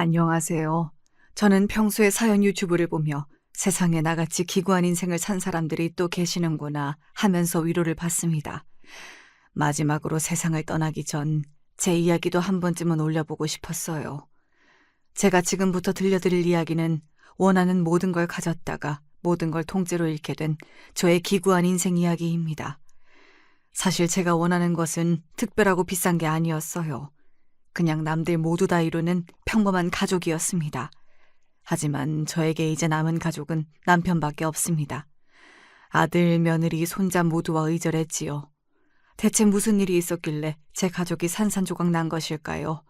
안녕하세요. 저는 평소에 사연 유튜브를 보며 세상에 나같이 기구한 인생을 산 사람들이 또 계시는구나 하면서 위로를 받습니다. 마지막으로 세상을 떠나기 전 제 이야기도 한 번쯤은 올려보고 싶었어요. 제가 지금부터 들려드릴 이야기는 원하는 모든 걸 가졌다가 모든 걸 통째로 잃게 된 저의 기구한 인생 이야기입니다. 사실 제가 원하는 것은 특별하고 비싼 게 아니었어요. 그냥 남들 모두 다 이루는 평범한 가족이었습니다. 하지만 저에게 이제 남은 가족은 남편밖에 없습니다. 아들, 며느리, 손자 모두와 의절했지요. 대체 무슨 일이 있었길래 제 가족이 산산조각 난 것일까요?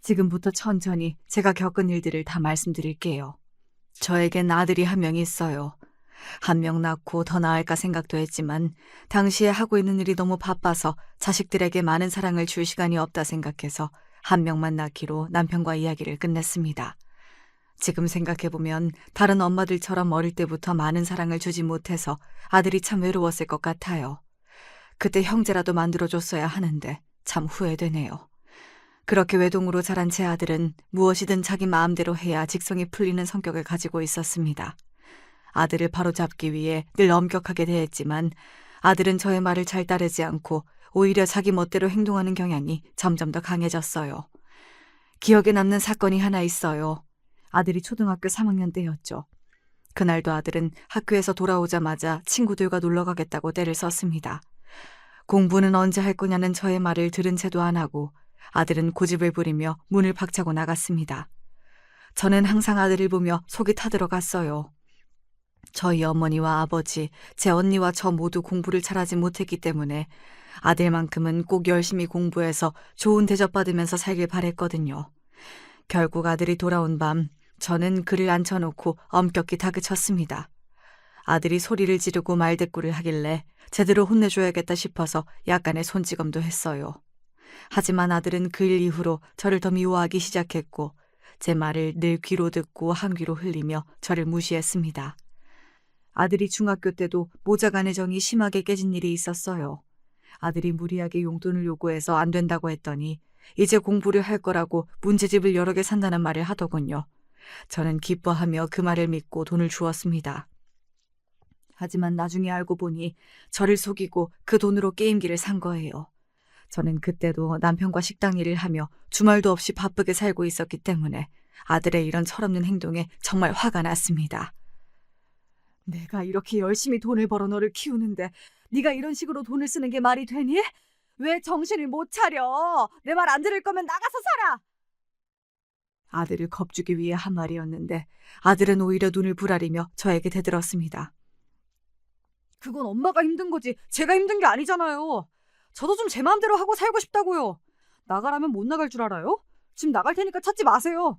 지금부터 천천히 제가 겪은 일들을 다 말씀드릴게요. 저에겐 아들이 한 명 있어요. 한 명 낳고 더 낳을까 생각도 했지만 당시에 하고 있는 일이 너무 바빠서 자식들에게 많은 사랑을 줄 시간이 없다 생각해서 한 명만 낳기로 남편과 이야기를 끝냈습니다. 지금 생각해보면 다른 엄마들처럼 어릴 때부터 많은 사랑을 주지 못해서 아들이 참 외로웠을 것 같아요. 그때 형제라도 만들어줬어야 하는데 참 후회되네요. 그렇게 외동으로 자란 제 아들은 무엇이든 자기 마음대로 해야 직성이 풀리는 성격을 가지고 있었습니다. 아들을 바로잡기 위해 늘 엄격하게 대했지만 아들은 저의 말을 잘 따르지 않고 오히려 자기 멋대로 행동하는 경향이 점점 더 강해졌어요. 기억에 남는 사건이 하나 있어요. 아들이 초등학교 3학년 때였죠. 그날도 아들은 학교에서 돌아오자마자 친구들과 놀러 가겠다고 떼를 썼습니다. 공부는 언제 할 거냐는 저의 말을 들은 채도 안 하고 아들은 고집을 부리며 문을 박차고 나갔습니다. 저는 항상 아들을 보며 속이 타들어갔어요. 저희 어머니와 아버지, 제 언니와 저 모두 공부를 잘하지 못했기 때문에 아들만큼은 꼭 열심히 공부해서 좋은 대접받으면서 살길 바랬거든요. 결국 아들이 돌아온 밤 저는 그를 앉혀놓고 엄격히 다그쳤습니다. 아들이 소리를 지르고 말대꾸를 하길래 제대로 혼내줘야겠다 싶어서 약간의 손찌검도 했어요. 하지만 아들은 그 일 이후로 저를 더 미워하기 시작했고 제 말을 늘 귀로 듣고 한 귀로 흘리며 저를 무시했습니다. 아들이 중학교 때도 모자 간의 정이 심하게 깨진 일이 있었어요. 아들이 무리하게 용돈을 요구해서 안 된다고 했더니 이제 공부를 할 거라고 문제집을 여러 개 산다는 말을 하더군요. 저는 기뻐하며 그 말을 믿고 돈을 주었습니다. 하지만 나중에 알고 보니 저를 속이고 그 돈으로 게임기를 산 거예요. 저는 그때도 남편과 식당 일을 하며 주말도 없이 바쁘게 살고 있었기 때문에 아들의 이런 철없는 행동에 정말 화가 났습니다. 내가 이렇게 열심히 돈을 벌어 너를 키우는데 네가 이런 식으로 돈을 쓰는 게 말이 되니? 왜 정신을 못 차려? 내 말 안 들을 거면 나가서 살아! 아들을 겁주기 위해 한 말이었는데 아들은 오히려 눈을 부라리며 저에게 대들었습니다. 그건 엄마가 힘든 거지 제가 힘든 게 아니잖아요. 저도 좀 제 마음대로 하고 살고 싶다고요. 나가라면 못 나갈 줄 알아요? 지금 나갈 테니까 찾지 마세요.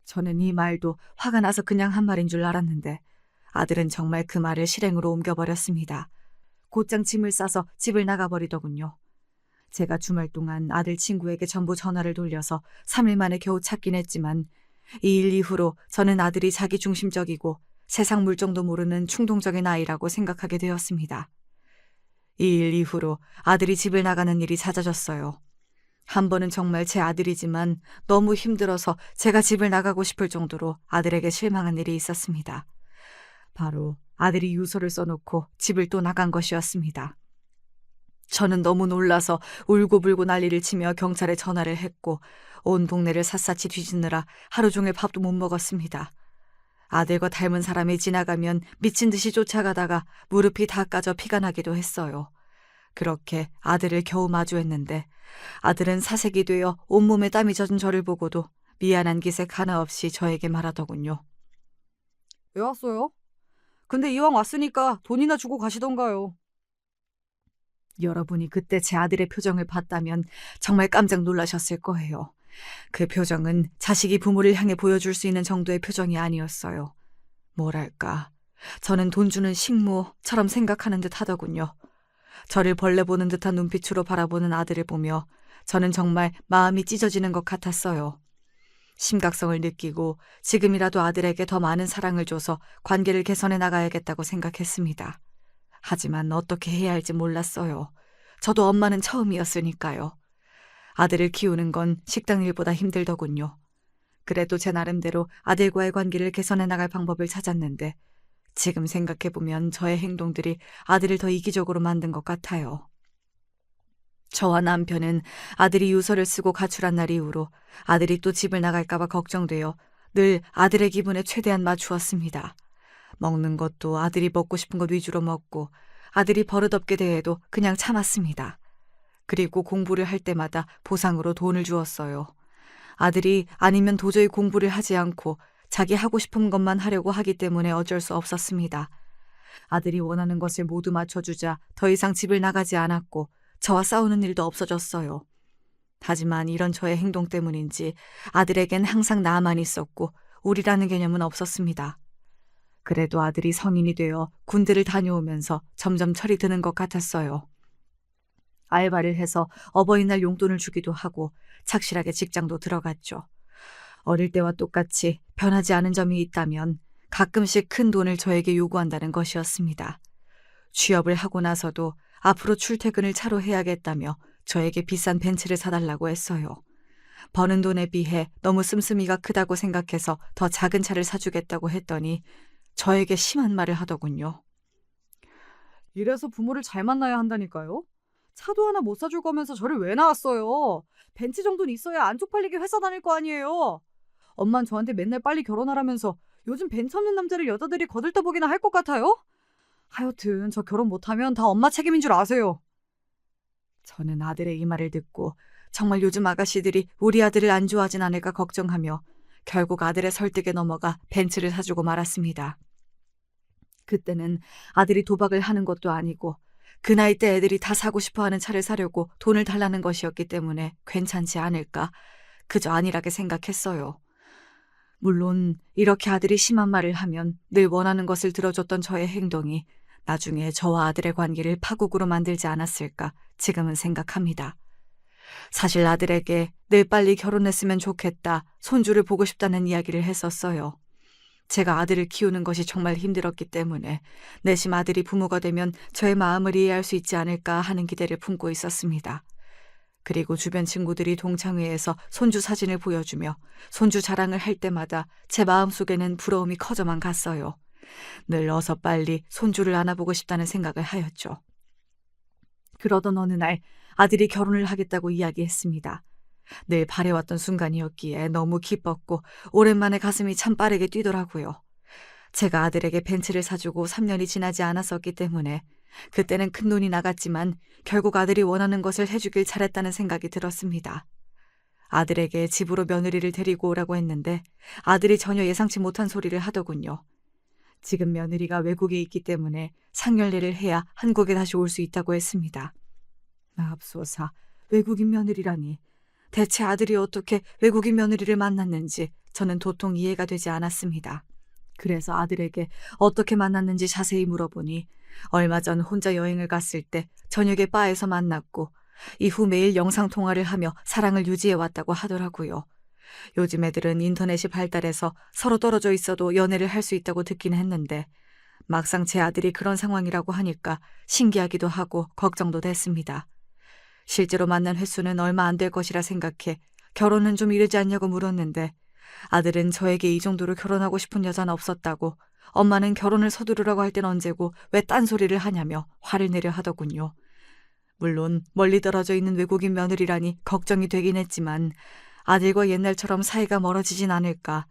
저는 이 말도 화가 나서 그냥 한 말인 줄 알았는데 아들은 정말 그 말을 실행으로 옮겨버렸습니다. 곧장 짐을 싸서 집을 나가버리더군요. 제가 주말 동안 아들 친구에게 전부 전화를 돌려서 3일 만에 겨우 찾긴 했지만 이 일 이후로 저는 아들이 자기중심적이고 세상 물정도 모르는 충동적인 아이라고 생각하게 되었습니다. 이 일 이후로 아들이 집을 나가는 일이 잦아졌어요. 한 번은 정말 제 아들이지만 너무 힘들어서 제가 집을 나가고 싶을 정도로 아들에게 실망한 일이 있었습니다. 바로 아들이 유서를 써놓고 집을 또 나간 것이었습니다. 저는 너무 놀라서 울고불고 난리를 치며 경찰에 전화를 했고 온 동네를 샅샅이 뒤지느라 하루 종일 밥도 못 먹었습니다. 아들과 닮은 사람이 지나가면 미친 듯이 쫓아가다가 무릎이 다 까져 피가 나기도 했어요. 그렇게 아들을 겨우 마주했는데 아들은 사색이 되어 온몸에 땀이 젖은 저를 보고도 미안한 기색 하나 없이 저에게 말하더군요. 왜 왔어요? 근데 이왕 왔으니까 돈이나 주고 가시던가요. 여러분이 그때 제 아들의 표정을 봤다면 정말 깜짝 놀라셨을 거예요. 그 표정은 자식이 부모를 향해 보여줄 수 있는 정도의 표정이 아니었어요. 뭐랄까, 저는 돈 주는 식모처럼 생각하는 듯 하더군요. 저를 벌레 보는 듯한 눈빛으로 바라보는 아들을 보며 저는 정말 마음이 찢어지는 것 같았어요. 심각성을 느끼고 지금이라도 아들에게 더 많은 사랑을 줘서 관계를 개선해 나가야겠다고 생각했습니다. 하지만 어떻게 해야 할지 몰랐어요. 저도 엄마는 처음이었으니까요. 아들을 키우는 건 식당 일보다 힘들더군요. 그래도 제 나름대로 아들과의 관계를 개선해 나갈 방법을 찾았는데 지금 생각해보면 저의 행동들이 아들을 더 이기적으로 만든 것 같아요. 저와 남편은 아들이 유서를 쓰고 가출한 날 이후로 아들이 또 집을 나갈까봐 걱정되어 늘 아들의 기분에 최대한 맞추었습니다. 먹는 것도 아들이 먹고 싶은 것 위주로 먹고 아들이 버릇없게 대해도 그냥 참았습니다. 그리고 공부를 할 때마다 보상으로 돈을 주었어요. 아들이 아니면 도저히 공부를 하지 않고 자기 하고 싶은 것만 하려고 하기 때문에 어쩔 수 없었습니다. 아들이 원하는 것을 모두 맞춰주자 더 이상 집을 나가지 않았고 저와 싸우는 일도 없어졌어요. 하지만 이런 저의 행동 때문인지 아들에겐 항상 나만 있었고 우리라는 개념은 없었습니다. 그래도 아들이 성인이 되어 군대를 다녀오면서 점점 철이 드는 것 같았어요. 알바를 해서 어버이날 용돈을 주기도 하고 착실하게 직장도 들어갔죠. 어릴 때와 똑같이 변하지 않은 점이 있다면 가끔씩 큰 돈을 저에게 요구한다는 것이었습니다. 취업을 하고 나서도 앞으로 출퇴근을 차로 해야겠다며 저에게 비싼 벤츠를 사달라고 했어요. 버는 돈에 비해 너무 씀씀이가 크다고 생각해서 더 작은 차를 사주겠다고 했더니 저에게 심한 말을 하더군요. 이래서 부모를 잘 만나야 한다니까요. 차도 하나 못 사줄 거면서 저를 왜 낳았어요? 벤츠 정도는 있어야 안 쪽팔리게 회사 다닐 거 아니에요. 엄만 저한테 맨날 빨리 결혼하라면서 요즘 벤츠 없는 남자를 여자들이 거들떠보기나 할 것 같아요? 하여튼 저 결혼 못하면 다 엄마 책임인 줄 아세요. 저는 아들의 이 말을 듣고 정말 요즘 아가씨들이 우리 아들을 안 좋아하진 않을까 걱정하며 결국 아들의 설득에 넘어가 벤츠를 사주고 말았습니다. 그때는 아들이 도박을 하는 것도 아니고 그 나이 때 애들이 다 사고 싶어하는 차를 사려고 돈을 달라는 것이었기 때문에 괜찮지 않을까 그저 안일하게 생각했어요. 물론 이렇게 아들이 심한 말을 하면 늘 원하는 것을 들어줬던 저의 행동이 나중에 저와 아들의 관계를 파국으로 만들지 않았을까 지금은 생각합니다. 사실 아들에게 늘 빨리 결혼했으면 좋겠다, 손주를 보고 싶다는 이야기를 했었어요. 제가 아들을 키우는 것이 정말 힘들었기 때문에 내심 아들이 부모가 되면 저의 마음을 이해할 수 있지 않을까 하는 기대를 품고 있었습니다. 그리고 주변 친구들이 동창회에서 손주 사진을 보여주며 손주 자랑을 할 때마다 제 마음속에는 부러움이 커져만 갔어요. 늘 어서 빨리 손주를 안아보고 싶다는 생각을 하였죠. 그러던 어느 날 아들이 결혼을 하겠다고 이야기했습니다. 늘 바래왔던 순간이었기에 너무 기뻤고 오랜만에 가슴이 참 빠르게 뛰더라고요. 제가 아들에게 벤츠를 사주고 3년이 지나지 않았었기 때문에 그때는 큰 돈이 나갔지만 결국 아들이 원하는 것을 해주길 잘했다는 생각이 들었습니다. 아들에게 집으로 며느리를 데리고 오라고 했는데 아들이 전혀 예상치 못한 소리를 하더군요. 지금 며느리가 외국에 있기 때문에 상견례를 해야 한국에 다시 올 수 있다고 했습니다. 맙소사, 외국인 며느리라니. 대체 아들이 어떻게 외국인 며느리를 만났는지 저는 도통 이해가 되지 않았습니다. 그래서 아들에게 어떻게 만났는지 자세히 물어보니 얼마 전 혼자 여행을 갔을 때 저녁에 바에서 만났고 이후 매일 영상통화를 하며 사랑을 유지해왔다고 하더라고요. 요즘 애들은 인터넷이 발달해서 서로 떨어져 있어도 연애를 할 수 있다고 듣긴 했는데 막상 제 아들이 그런 상황이라고 하니까 신기하기도 하고 걱정도 됐습니다. 실제로 만난 횟수는 얼마 안 될 것이라 생각해 결혼은 좀 이르지 않냐고 물었는데 아들은 저에게 이 정도로 결혼하고 싶은 여자는 없었다고 엄마는 결혼을 서두르라고 할 땐 언제고 왜 딴소리를 하냐며 화를 내려 하더군요. 물론 멀리 떨어져 있는 외국인 며느리라니 걱정이 되긴 했지만 아들과 옛날처럼 사이가 멀어지진 않을까,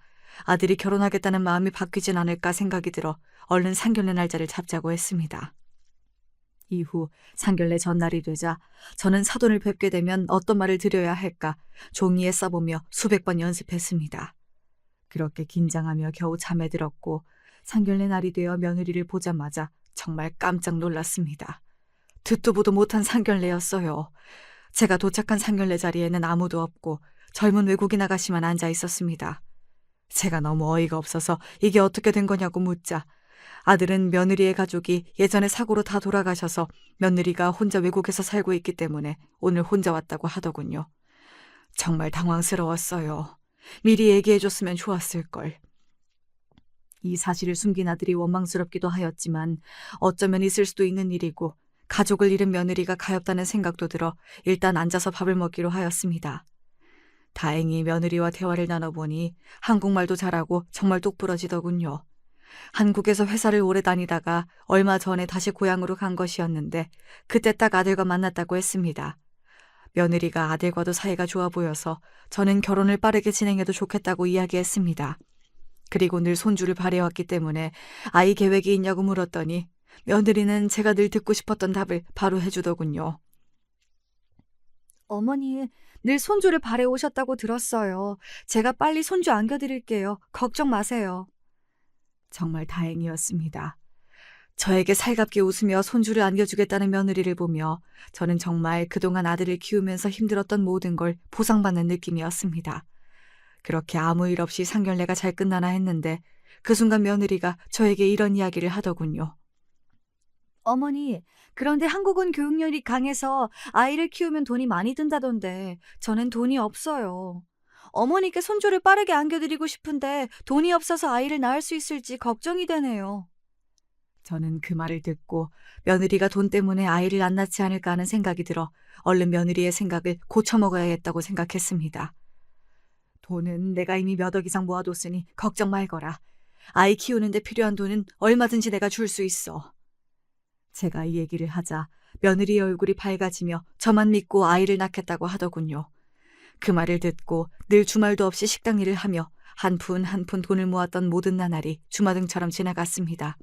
아들이 결혼하겠다는 마음이 바뀌진 않을까 생각이 들어 얼른 상견례 날짜를 잡자고 했습니다. 이후 상견례 전날이 되자 저는 사돈을 뵙게 되면 어떤 말을 드려야 할까 종이에 써보며 수백 번 연습했습니다. 그렇게 긴장하며 겨우 잠에 들었고 상견례 날이 되어 며느리를 보자마자 정말 깜짝 놀랐습니다. 듣도 보도 못한 상견례였어요. 제가 도착한 상견례 자리에는 아무도 없고 젊은 외국인 아가씨만 앉아 있었습니다. 제가 너무 어이가 없어서 이게 어떻게 된 거냐고 묻자 아들은 며느리의 가족이 예전에 사고로 다 돌아가셔서 며느리가 혼자 외국에서 살고 있기 때문에 오늘 혼자 왔다고 하더군요. 정말 당황스러웠어요. 미리 얘기해줬으면 좋았을걸. 이 사실을 숨긴 아들이 원망스럽기도 하였지만 어쩌면 있을 수도 있는 일이고 가족을 잃은 며느리가 가엾다는 생각도 들어 일단 앉아서 밥을 먹기로 하였습니다. 다행히 며느리와 대화를 나눠보니 한국말도 잘하고 정말 똑부러지더군요. 한국에서 회사를 오래 다니다가 얼마 전에 다시 고향으로 간 것이었는데 그때 딱 아들과 만났다고 했습니다. 며느리가 아들과도 사이가 좋아 보여서 저는 결혼을 빠르게 진행해도 좋겠다고 이야기했습니다. 그리고 늘 손주를 바래왔기 때문에 아이 계획이 있냐고 물었더니 며느리는 제가 늘 듣고 싶었던 답을 바로 해주더군요. 어머니, 늘 손주를 바래오셨다고 들었어요. 제가 빨리 손주 안겨드릴게요. 걱정 마세요. 정말 다행이었습니다. 저에게 살갑게 웃으며 손주를 안겨주겠다는 며느리를 보며 저는 정말 그동안 아들을 키우면서 힘들었던 모든 걸 보상받는 느낌이었습니다. 그렇게 아무 일 없이 상견례가 잘 끝나나 했는데 그 순간 며느리가 저에게 이런 이야기를 하더군요. 어머니, 그런데 한국은 교육열이 강해서 아이를 키우면 돈이 많이 든다던데 저는 돈이 없어요. 어머니께 손주를 빠르게 안겨드리고 싶은데 돈이 없어서 아이를 낳을 수 있을지 걱정이 되네요. 저는 그 말을 듣고 며느리가 돈 때문에 아이를 안 낳지 않을까 하는 생각이 들어 얼른 며느리의 생각을 고쳐먹어야겠다고 생각했습니다. 돈은 내가 이미 몇 억 이상 모아뒀으니 걱정 말거라. 아이 키우는데 필요한 돈은 얼마든지 내가 줄 수 있어. 제가 이 얘기를 하자 며느리의 얼굴이 밝아지며 저만 믿고 아이를 낳겠다고 하더군요. 그 말을 듣고 늘 주말도 없이 식당 일을 하며 한 푼 한 푼 돈을 모았던 모든 나날이 주마등처럼 지나갔습니다.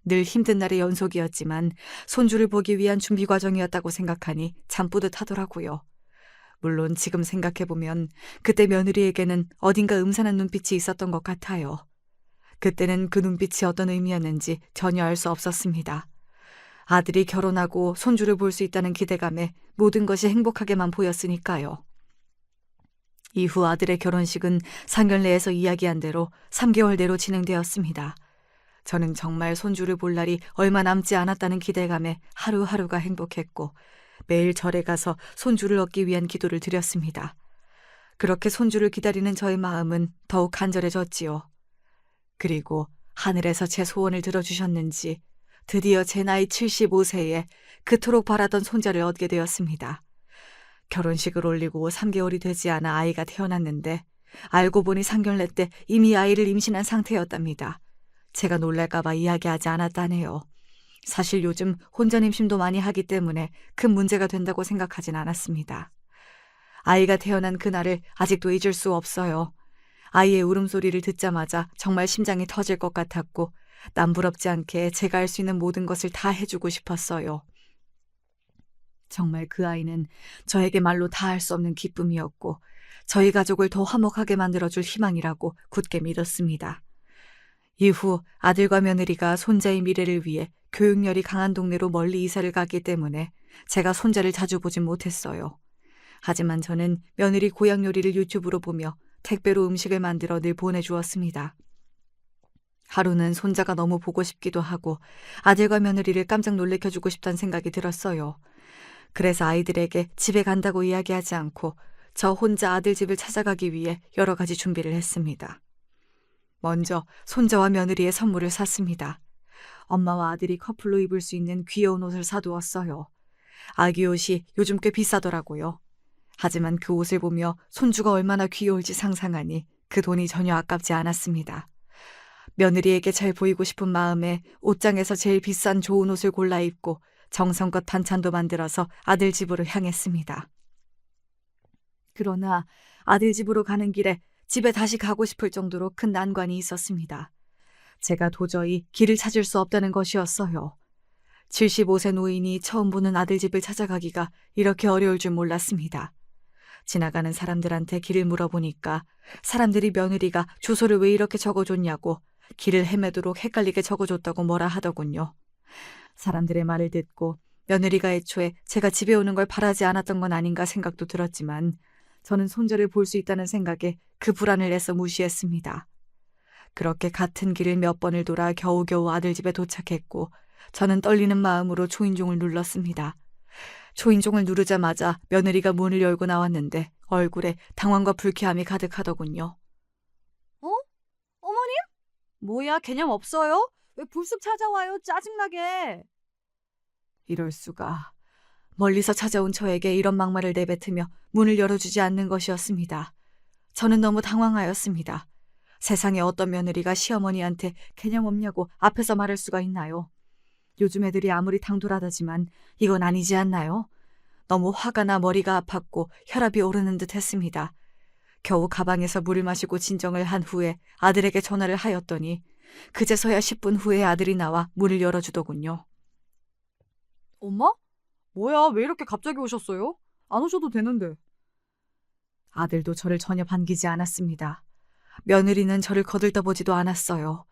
늘 힘든 날의 연속이었지만 손주를 보기 위한 준비 과정이었다고 생각하니 참 뿌듯하더라고요. 물론 지금 생각해보면 그때 며느리에게는 어딘가 음산한 눈빛이 있었던 것 같아요. 그때는 그 눈빛이 어떤 의미였는지 전혀 알 수 없었습니다. 아들이 결혼하고 손주를 볼 수 있다는 기대감에 모든 것이 행복하게만 보였으니까요. 이후 아들의 결혼식은 상견례에서 이야기한 대로 3개월 내로 진행되었습니다. 저는 정말 손주를 볼 날이 얼마 남지 않았다는 기대감에 하루하루가 행복했고 매일 절에 가서 손주를 얻기 위한 기도를 드렸습니다. 그렇게 손주를 기다리는 저의 마음은 더욱 간절해졌지요. 그리고 하늘에서 제 소원을 들어주셨는지 드디어 제 나이 75세에 그토록 바라던 손자를 얻게 되었습니다. 결혼식을 올리고 3개월이 되지 않아 아이가 태어났는데 알고 보니 상견례 때 이미 아이를 임신한 상태였답니다. 제가 놀랄까 봐 이야기하지 않았다네요. 사실 요즘 혼전 임신도 많이 하기 때문에 큰 문제가 된다고 생각하진 않았습니다. 아이가 태어난 그날을 아직도 잊을 수 없어요. 아이의 울음소리를 듣자마자 정말 심장이 터질 것 같았고 남부럽지 않게 제가 할 수 있는 모든 것을 다 해주고 싶었어요. 정말 그 아이는 저에게 말로 다 할 수 없는 기쁨이었고 저희 가족을 더 화목하게 만들어줄 희망이라고 굳게 믿었습니다. 이후 아들과 며느리가 손자의 미래를 위해 교육열이 강한 동네로 멀리 이사를 갔기 때문에 제가 손자를 자주 보진 못했어요. 하지만 저는 며느리 고향 요리를 유튜브로 보며 택배로 음식을 만들어 늘 보내주었습니다. 하루는 손자가 너무 보고 싶기도 하고 아들과 며느리를 깜짝 놀래켜주고 싶다는 생각이 들었어요. 그래서 아이들에게 집에 간다고 이야기하지 않고 저 혼자 아들 집을 찾아가기 위해 여러 가지 준비를 했습니다. 먼저 손자와 며느리의 선물을 샀습니다. 엄마와 아들이 커플로 입을 수 있는 귀여운 옷을 사두었어요. 아기 옷이 요즘 꽤 비싸더라고요. 하지만 그 옷을 보며 손주가 얼마나 귀여울지 상상하니 그 돈이 전혀 아깝지 않았습니다. 며느리에게 잘 보이고 싶은 마음에 옷장에서 제일 비싼 좋은 옷을 골라 입고 정성껏 반찬도 만들어서 아들 집으로 향했습니다. 그러나 아들 집으로 가는 길에 집에 다시 가고 싶을 정도로 큰 난관이 있었습니다. 제가 도저히 길을 찾을 수 없다는 것이었어요. 75세 노인이 처음 보는 아들 집을 찾아가기가 이렇게 어려울 줄 몰랐습니다. 지나가는 사람들한테 길을 물어보니까 사람들이 며느리가 주소를 왜 이렇게 적어줬냐고 길을 헤매도록 헷갈리게 적어줬다고 뭐라 하더군요. 사람들의 말을 듣고 며느리가 애초에 제가 집에 오는 걸 바라지 않았던 건 아닌가 생각도 들었지만 저는 손자를 볼 수 있다는 생각에 그 불안을 애써 무시했습니다. 그렇게 같은 길을 몇 번을 돌아 겨우겨우 아들 집에 도착했고 저는 떨리는 마음으로 초인종을 눌렀습니다. 초인종을 누르자마자 며느리가 문을 열고 나왔는데 얼굴에 당황과 불쾌함이 가득하더군요. 어머님? 뭐야, 개념 없어요? 왜 불쑥 찾아와요? 짜증나게. 이럴 수가. 멀리서 찾아온 저에게 이런 막말을 내뱉으며 문을 열어주지 않는 것이었습니다. 저는 너무 당황하였습니다. 세상에 어떤 며느리가 시어머니한테 개념 없냐고 앞에서 말할 수가 있나요? 요즘 애들이 아무리 당돌하다지만 이건 아니지 않나요? 너무 화가 나 머리가 아팠고 혈압이 오르는 듯 했습니다. 겨우 가방에서 물을 마시고 진정을 한 후에 아들에게 전화를 하였더니 그제서야 10분 후에 아들이 나와 문을 열어주더군요. 엄마? 뭐야, 왜 이렇게 갑자기 오셨어요? 안 오셔도 되는데. 아들도 저를 전혀 반기지 않았습니다. 며느리는 저를 거들떠보지도 않았어요.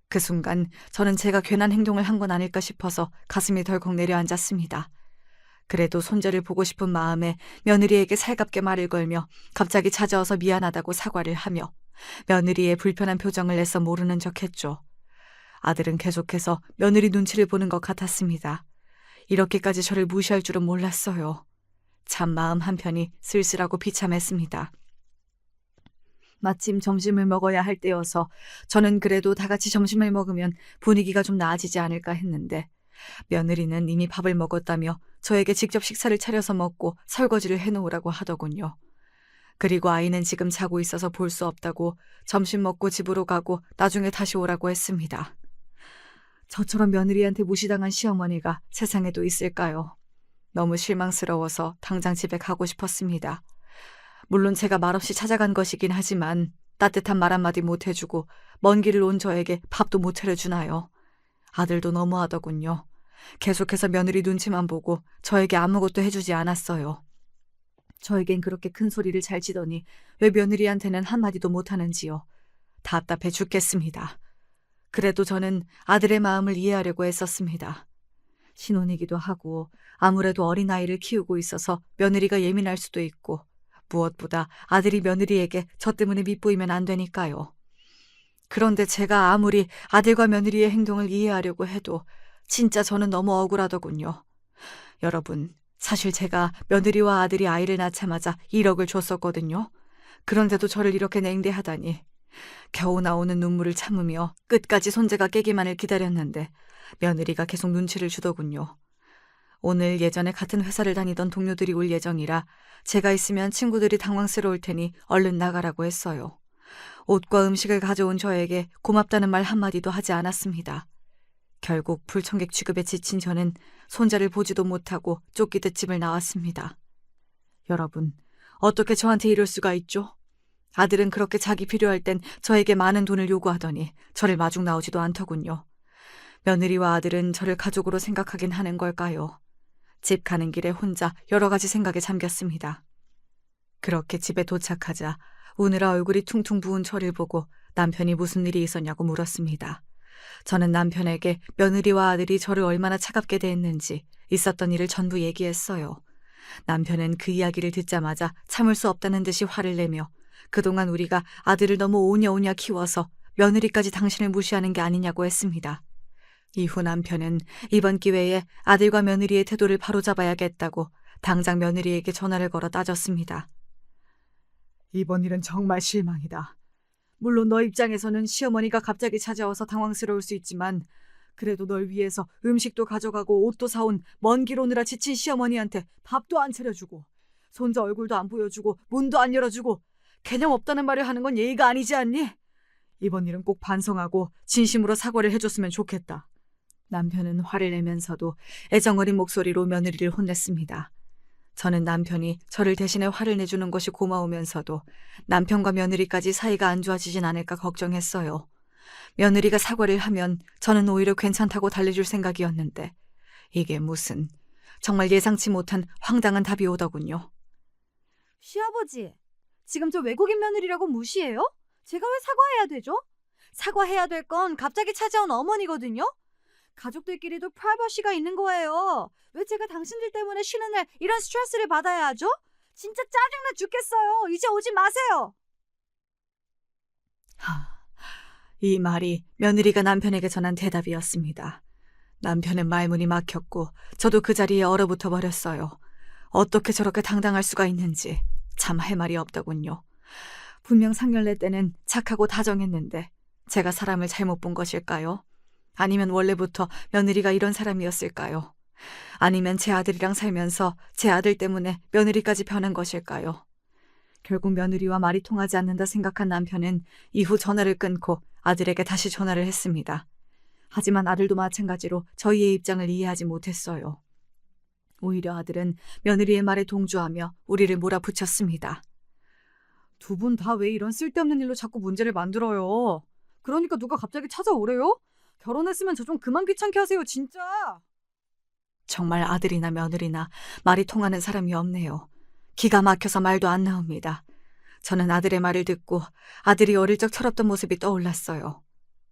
그 순간 저는 제가 괜한 행동을 한 건 아닐까 싶어서 가슴이 덜컥 내려앉았습니다. 그래도 손자를 보고 싶은 마음에 며느리에게 살갑게 말을 걸며 갑자기 찾아와서 미안하다고 사과를 하며 며느리의 불편한 표정을 내서 모르는 척했죠. 아들은 계속해서 며느리 눈치를 보는 것 같았습니다. 이렇게까지 저를 무시할 줄은 몰랐어요. 참 마음 한편이 쓸쓸하고 비참했습니다. 마침 점심을 먹어야 할 때여서 저는 그래도 다 같이 점심을 먹으면 분위기가 좀 나아지지 않을까 했는데 며느리는 이미 밥을 먹었다며 저에게 직접 식사를 차려서 먹고 설거지를 해놓으라고 하더군요. 그리고 아이는 지금 자고 있어서 볼 수 없다고 점심 먹고 집으로 가고 나중에 다시 오라고 했습니다. 저처럼 며느리한테 무시당한 시어머니가 세상에도 있을까요? 너무 실망스러워서 당장 집에 가고 싶었습니다. 물론 제가 말없이 찾아간 것이긴 하지만 따뜻한 말 한마디 못 해주고 먼 길을 온 저에게 밥도 못 차려주나요? 아들도 너무하더군요. 계속해서 며느리 눈치만 보고 저에게 아무것도 해주지 않았어요. 저에겐 그렇게 큰 소리를 잘 치더니 왜 며느리한테는 한마디도 못하는지요. 답답해 죽겠습니다. 그래도 저는 아들의 마음을 이해하려고 애썼습니다. 신혼이기도 하고 아무래도 어린아이를 키우고 있어서 며느리가 예민할 수도 있고 무엇보다 아들이 며느리에게 저 때문에 밉보이면 안 되니까요. 그런데 제가 아무리 아들과 며느리의 행동을 이해하려고 해도 진짜 저는 너무 억울하더군요. 여러분, 사실 제가 며느리와 아들이 아이를 낳자마자 1억을 줬었거든요. 그런데도 저를 이렇게 냉대하다니. 겨우 나오는 눈물을 참으며 끝까지 손재가 깨기만을 기다렸는데 며느리가 계속 눈치를 주더군요. 오늘 예전에 같은 회사를 다니던 동료들이 올 예정이라 제가 있으면 친구들이 당황스러울 테니 얼른 나가라고 했어요. 옷과 음식을 가져온 저에게 고맙다는 말 한마디도 하지 않았습니다. 결국 불청객 취급에 지친 저는 손자를 보지도 못하고 쫓기듯 집을 나왔습니다. 여러분, 어떻게 저한테 이럴 수가 있죠? 아들은 그렇게 자기 필요할 땐 저에게 많은 돈을 요구하더니 저를 마중 나오지도 않더군요. 며느리와 아들은 저를 가족으로 생각하긴 하는 걸까요? 집 가는 길에 혼자 여러 가지 생각에 잠겼습니다. 그렇게 집에 도착하자 우느라 얼굴이 퉁퉁 부은 저를 보고 남편이 무슨 일이 있었냐고 물었습니다. 저는 남편에게 며느리와 아들이 저를 얼마나 차갑게 대했는지 있었던 일을 전부 얘기했어요. 남편은 그 이야기를 듣자마자 참을 수 없다는 듯이 화를 내며 그동안 우리가 아들을 너무 오냐오냐 키워서 며느리까지 당신을 무시하는 게 아니냐고 했습니다. 이후 남편은 이번 기회에 아들과 며느리의 태도를 바로잡아야겠다고 당장 며느리에게 전화를 걸어 따졌습니다. 이번 일은 정말 실망이다. 물론 너 입장에서는 시어머니가 갑자기 찾아와서 당황스러울 수 있지만 그래도 널 위해서 음식도 가져가고 옷도 사온 먼 길 오느라 지친 시어머니한테 밥도 안 차려주고 손자 얼굴도 안 보여주고 문도 안 열어주고 개념 없다는 말을 하는 건 예의가 아니지 않니? 이번 일은 꼭 반성하고 진심으로 사과를 해줬으면 좋겠다. 남편은 화를 내면서도 애정어린 목소리로 며느리를 혼냈습니다. 저는 남편이 저를 대신해 화를 내주는 것이 고마우면서도 남편과 며느리까지 사이가 안 좋아지진 않을까 걱정했어요. 며느리가 사과를 하면 저는 오히려 괜찮다고 달래줄 생각이었는데 이게 무슨 정말 예상치 못한 황당한 답이 오더군요. 시아버지, 지금 저 외국인 며느리라고 무시해요? 제가 왜 사과해야 되죠? 사과해야 될 건 갑자기 찾아온 어머니거든요? 가족들끼리도 프라이버시가 있는 거예요. 왜 제가 당신들 때문에 쉬는 날 이런 스트레스를 받아야 하죠? 진짜 짜증나 죽겠어요. 이제 오지 마세요. 이 말이 며느리가 남편에게 전한 대답이었습니다. 남편은 말문이 막혔고 저도 그 자리에 얼어붙어 버렸어요. 어떻게 저렇게 당당할 수가 있는지 참 할 말이 없더군요. 분명 상견례 때는 착하고 다정했는데 제가 사람을 잘못 본 것일까요? 아니면 원래부터 며느리가 이런 사람이었을까요? 아니면 제 아들이랑 살면서 제 아들 때문에 며느리까지 변한 것일까요? 결국 며느리와 말이 통하지 않는다 생각한 남편은 이후 전화를 끊고 아들에게 다시 전화를 했습니다. 하지만 아들도 마찬가지로 저희의 입장을 이해하지 못했어요. 오히려 아들은 며느리의 말에 동조하며 우리를 몰아붙였습니다. 두 분 다 왜 이런 쓸데없는 일로 자꾸 문제를 만들어요? 그러니까 누가 갑자기 찾아오래요? 결혼했으면 저 좀 그만 귀찮게 하세요, 진짜. 정말 아들이나 며느리나 말이 통하는 사람이 없네요. 기가 막혀서 말도 안 나옵니다. 저는 아들의 말을 듣고 아들이 어릴 적 철없던 모습이 떠올랐어요.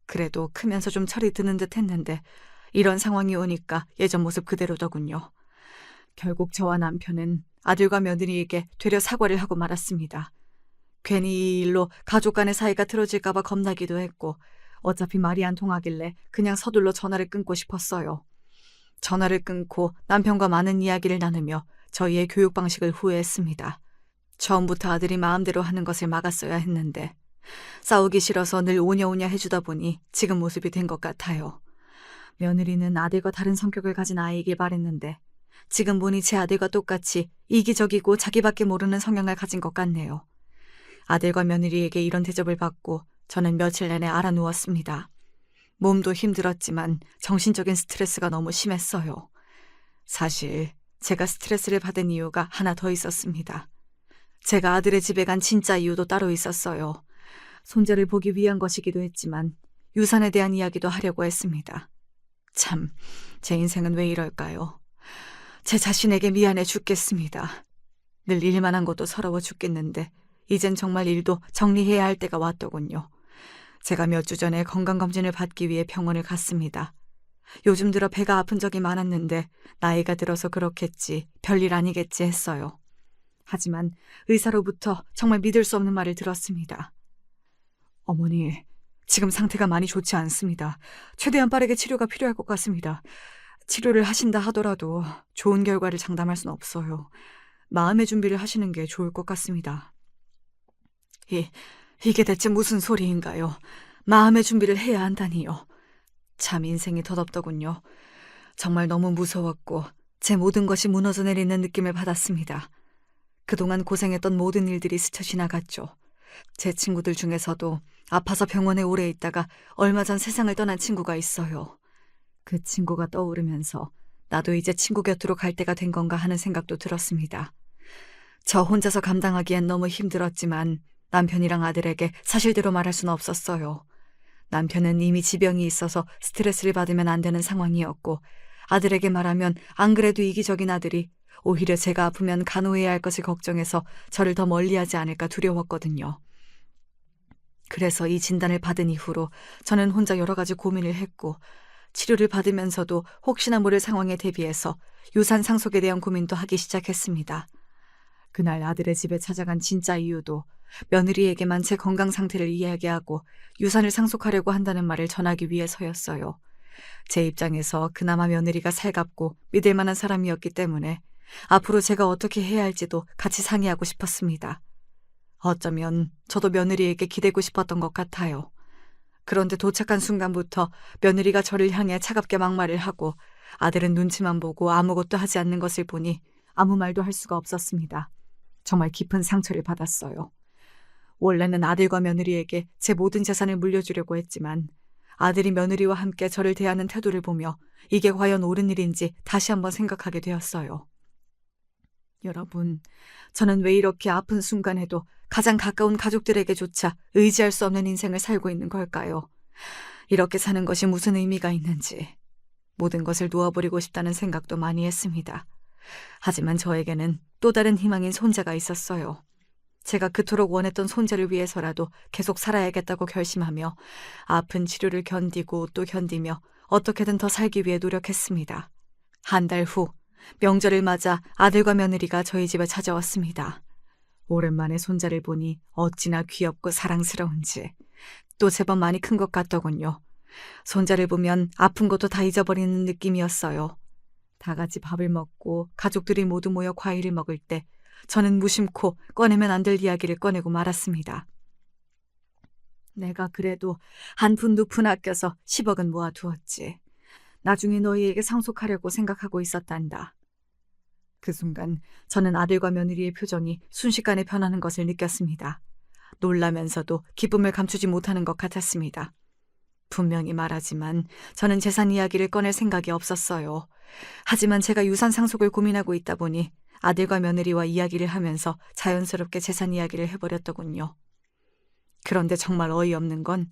그래도 크면서 좀 철이 드는 듯 했는데 이런 상황이 오니까 예전 모습 그대로더군요. 결국 저와 남편은 아들과 며느리에게 되려 사과를 하고 말았습니다. 괜히 이 일로 가족 간의 사이가 틀어질까 봐 겁나기도 했고 어차피 말이 안 통하길래 그냥 서둘러 전화를 끊고 싶었어요. 전화를 끊고 남편과 많은 이야기를 나누며 저희의 교육 방식을 후회했습니다. 처음부터 아들이 마음대로 하는 것을 막았어야 했는데 싸우기 싫어서 늘 오냐오냐 해주다 보니 지금 모습이 된 것 같아요. 며느리는 아들과 다른 성격을 가진 아이이길 바랬는데 지금 보니 제 아들과 똑같이 이기적이고 자기밖에 모르는 성향을 가진 것 같네요. 아들과 며느리에게 이런 대접을 받고 저는 며칠 내내 알아누웠습니다. 몸도 힘들었지만 정신적인 스트레스가 너무 심했어요. 사실 제가 스트레스를 받은 이유가 하나 더 있었습니다. 제가 아들의 집에 간 진짜 이유도 따로 있었어요. 손자를 보기 위한 것이기도 했지만 유산에 대한 이야기도 하려고 했습니다. 참, 제 인생은 왜 이럴까요? 제 자신에게 미안해 죽겠습니다. 늘 일만 한 것도 서러워 죽겠는데 이젠 정말 일도 정리해야 할 때가 왔더군요. 제가 몇 주 전에 건강검진을 받기 위해 병원을 갔습니다. 요즘 들어 배가 아픈 적이 많았는데 나이가 들어서 그렇겠지, 별일 아니겠지 했어요. 하지만 의사로부터 정말 믿을 수 없는 말을 들었습니다. 어머니, 지금 상태가 많이 좋지 않습니다. 최대한 빠르게 치료가 필요할 것 같습니다. 치료를 하신다 하더라도 좋은 결과를 장담할 수는 없어요. 마음의 준비를 하시는 게 좋을 것 같습니다. 이게 대체 무슨 소리인가요? 마음의 준비를 해야 한다니요. 참 인생이 덧없더군요. 정말 너무 무서웠고 제 모든 것이 무너져 내리는 느낌을 받았습니다. 그동안 고생했던 모든 일들이 스쳐 지나갔죠. 제 친구들 중에서도 아파서 병원에 오래 있다가 얼마 전 세상을 떠난 친구가 있어요. 그 친구가 떠오르면서 나도 이제 친구 곁으로 갈 때가 된 건가 하는 생각도 들었습니다. 저 혼자서 감당하기엔 너무 힘들었지만 남편이랑 아들에게 사실대로 말할 수는 없었어요. 남편은 이미 지병이 있어서 스트레스를 받으면 안 되는 상황이었고 아들에게 말하면 안 그래도 이기적인 아들이 오히려 제가 아프면 간호해야 할 것을 걱정해서 저를 더 멀리하지 않을까 두려웠거든요. 그래서 이 진단을 받은 이후로 저는 혼자 여러 가지 고민을 했고 치료를 받으면서도 혹시나 모를 상황에 대비해서 유산 상속에 대한 고민도 하기 시작했습니다. 그날 아들의 집에 찾아간 진짜 이유도 며느리에게만 제 건강 상태를 이야기하고 유산을 상속하려고 한다는 말을 전하기 위해서였어요. 제 입장에서 그나마 며느리가 살갑고 믿을 만한 사람이었기 때문에 앞으로 제가 어떻게 해야 할지도 같이 상의하고 싶었습니다. 어쩌면 저도 며느리에게 기대고 싶었던 것 같아요. 그런데 도착한 순간부터 며느리가 저를 향해 차갑게 막말을 하고 아들은 눈치만 보고 아무것도 하지 않는 것을 보니 아무 말도 할 수가 없었습니다. 정말 깊은 상처를 받았어요. 원래는 아들과 며느리에게 제 모든 재산을 물려주려고 했지만 아들이 며느리와 함께 저를 대하는 태도를 보며 이게 과연 옳은 일인지 다시 한번 생각하게 되었어요. 여러분, 저는 왜 이렇게 아픈 순간에도 가장 가까운 가족들에게조차 의지할 수 없는 인생을 살고 있는 걸까요? 이렇게 사는 것이 무슨 의미가 있는지 모든 것을 놓아버리고 싶다는 생각도 많이 했습니다. 하지만 저에게는 또 다른 희망인 손자가 있었어요. 제가 그토록 원했던 손자를 위해서라도 계속 살아야겠다고 결심하며 아픈 치료를 견디고 또 견디며 어떻게든 더 살기 위해 노력했습니다. 한 달 후 명절을 맞아 아들과 며느리가 저희 집에 찾아왔습니다. 오랜만에 손자를 보니 어찌나 귀엽고 사랑스러운지 또 제법 많이 큰 것 같더군요. 손자를 보면 아픈 것도 다 잊어버리는 느낌이었어요. 다 같이 밥을 먹고 가족들이 모두 모여 과일을 먹을 때 저는 무심코 꺼내면 안 될 이야기를 꺼내고 말았습니다. 내가 그래도 한 푼 두 푼 아껴서 10억은 모아두었지. 나중에 너희에게 상속하려고 생각하고 있었단다. 그 순간 저는 아들과 며느리의 표정이 순식간에 변하는 것을 느꼈습니다. 놀라면서도 기쁨을 감추지 못하는 것 같았습니다. 분명히 말하지만 저는 재산 이야기를 꺼낼 생각이 없었어요. 하지만 제가 유산 상속을 고민하고 있다 보니 아들과 며느리와 이야기를 하면서 자연스럽게 재산 이야기를 해버렸더군요. 그런데 정말 어이없는 건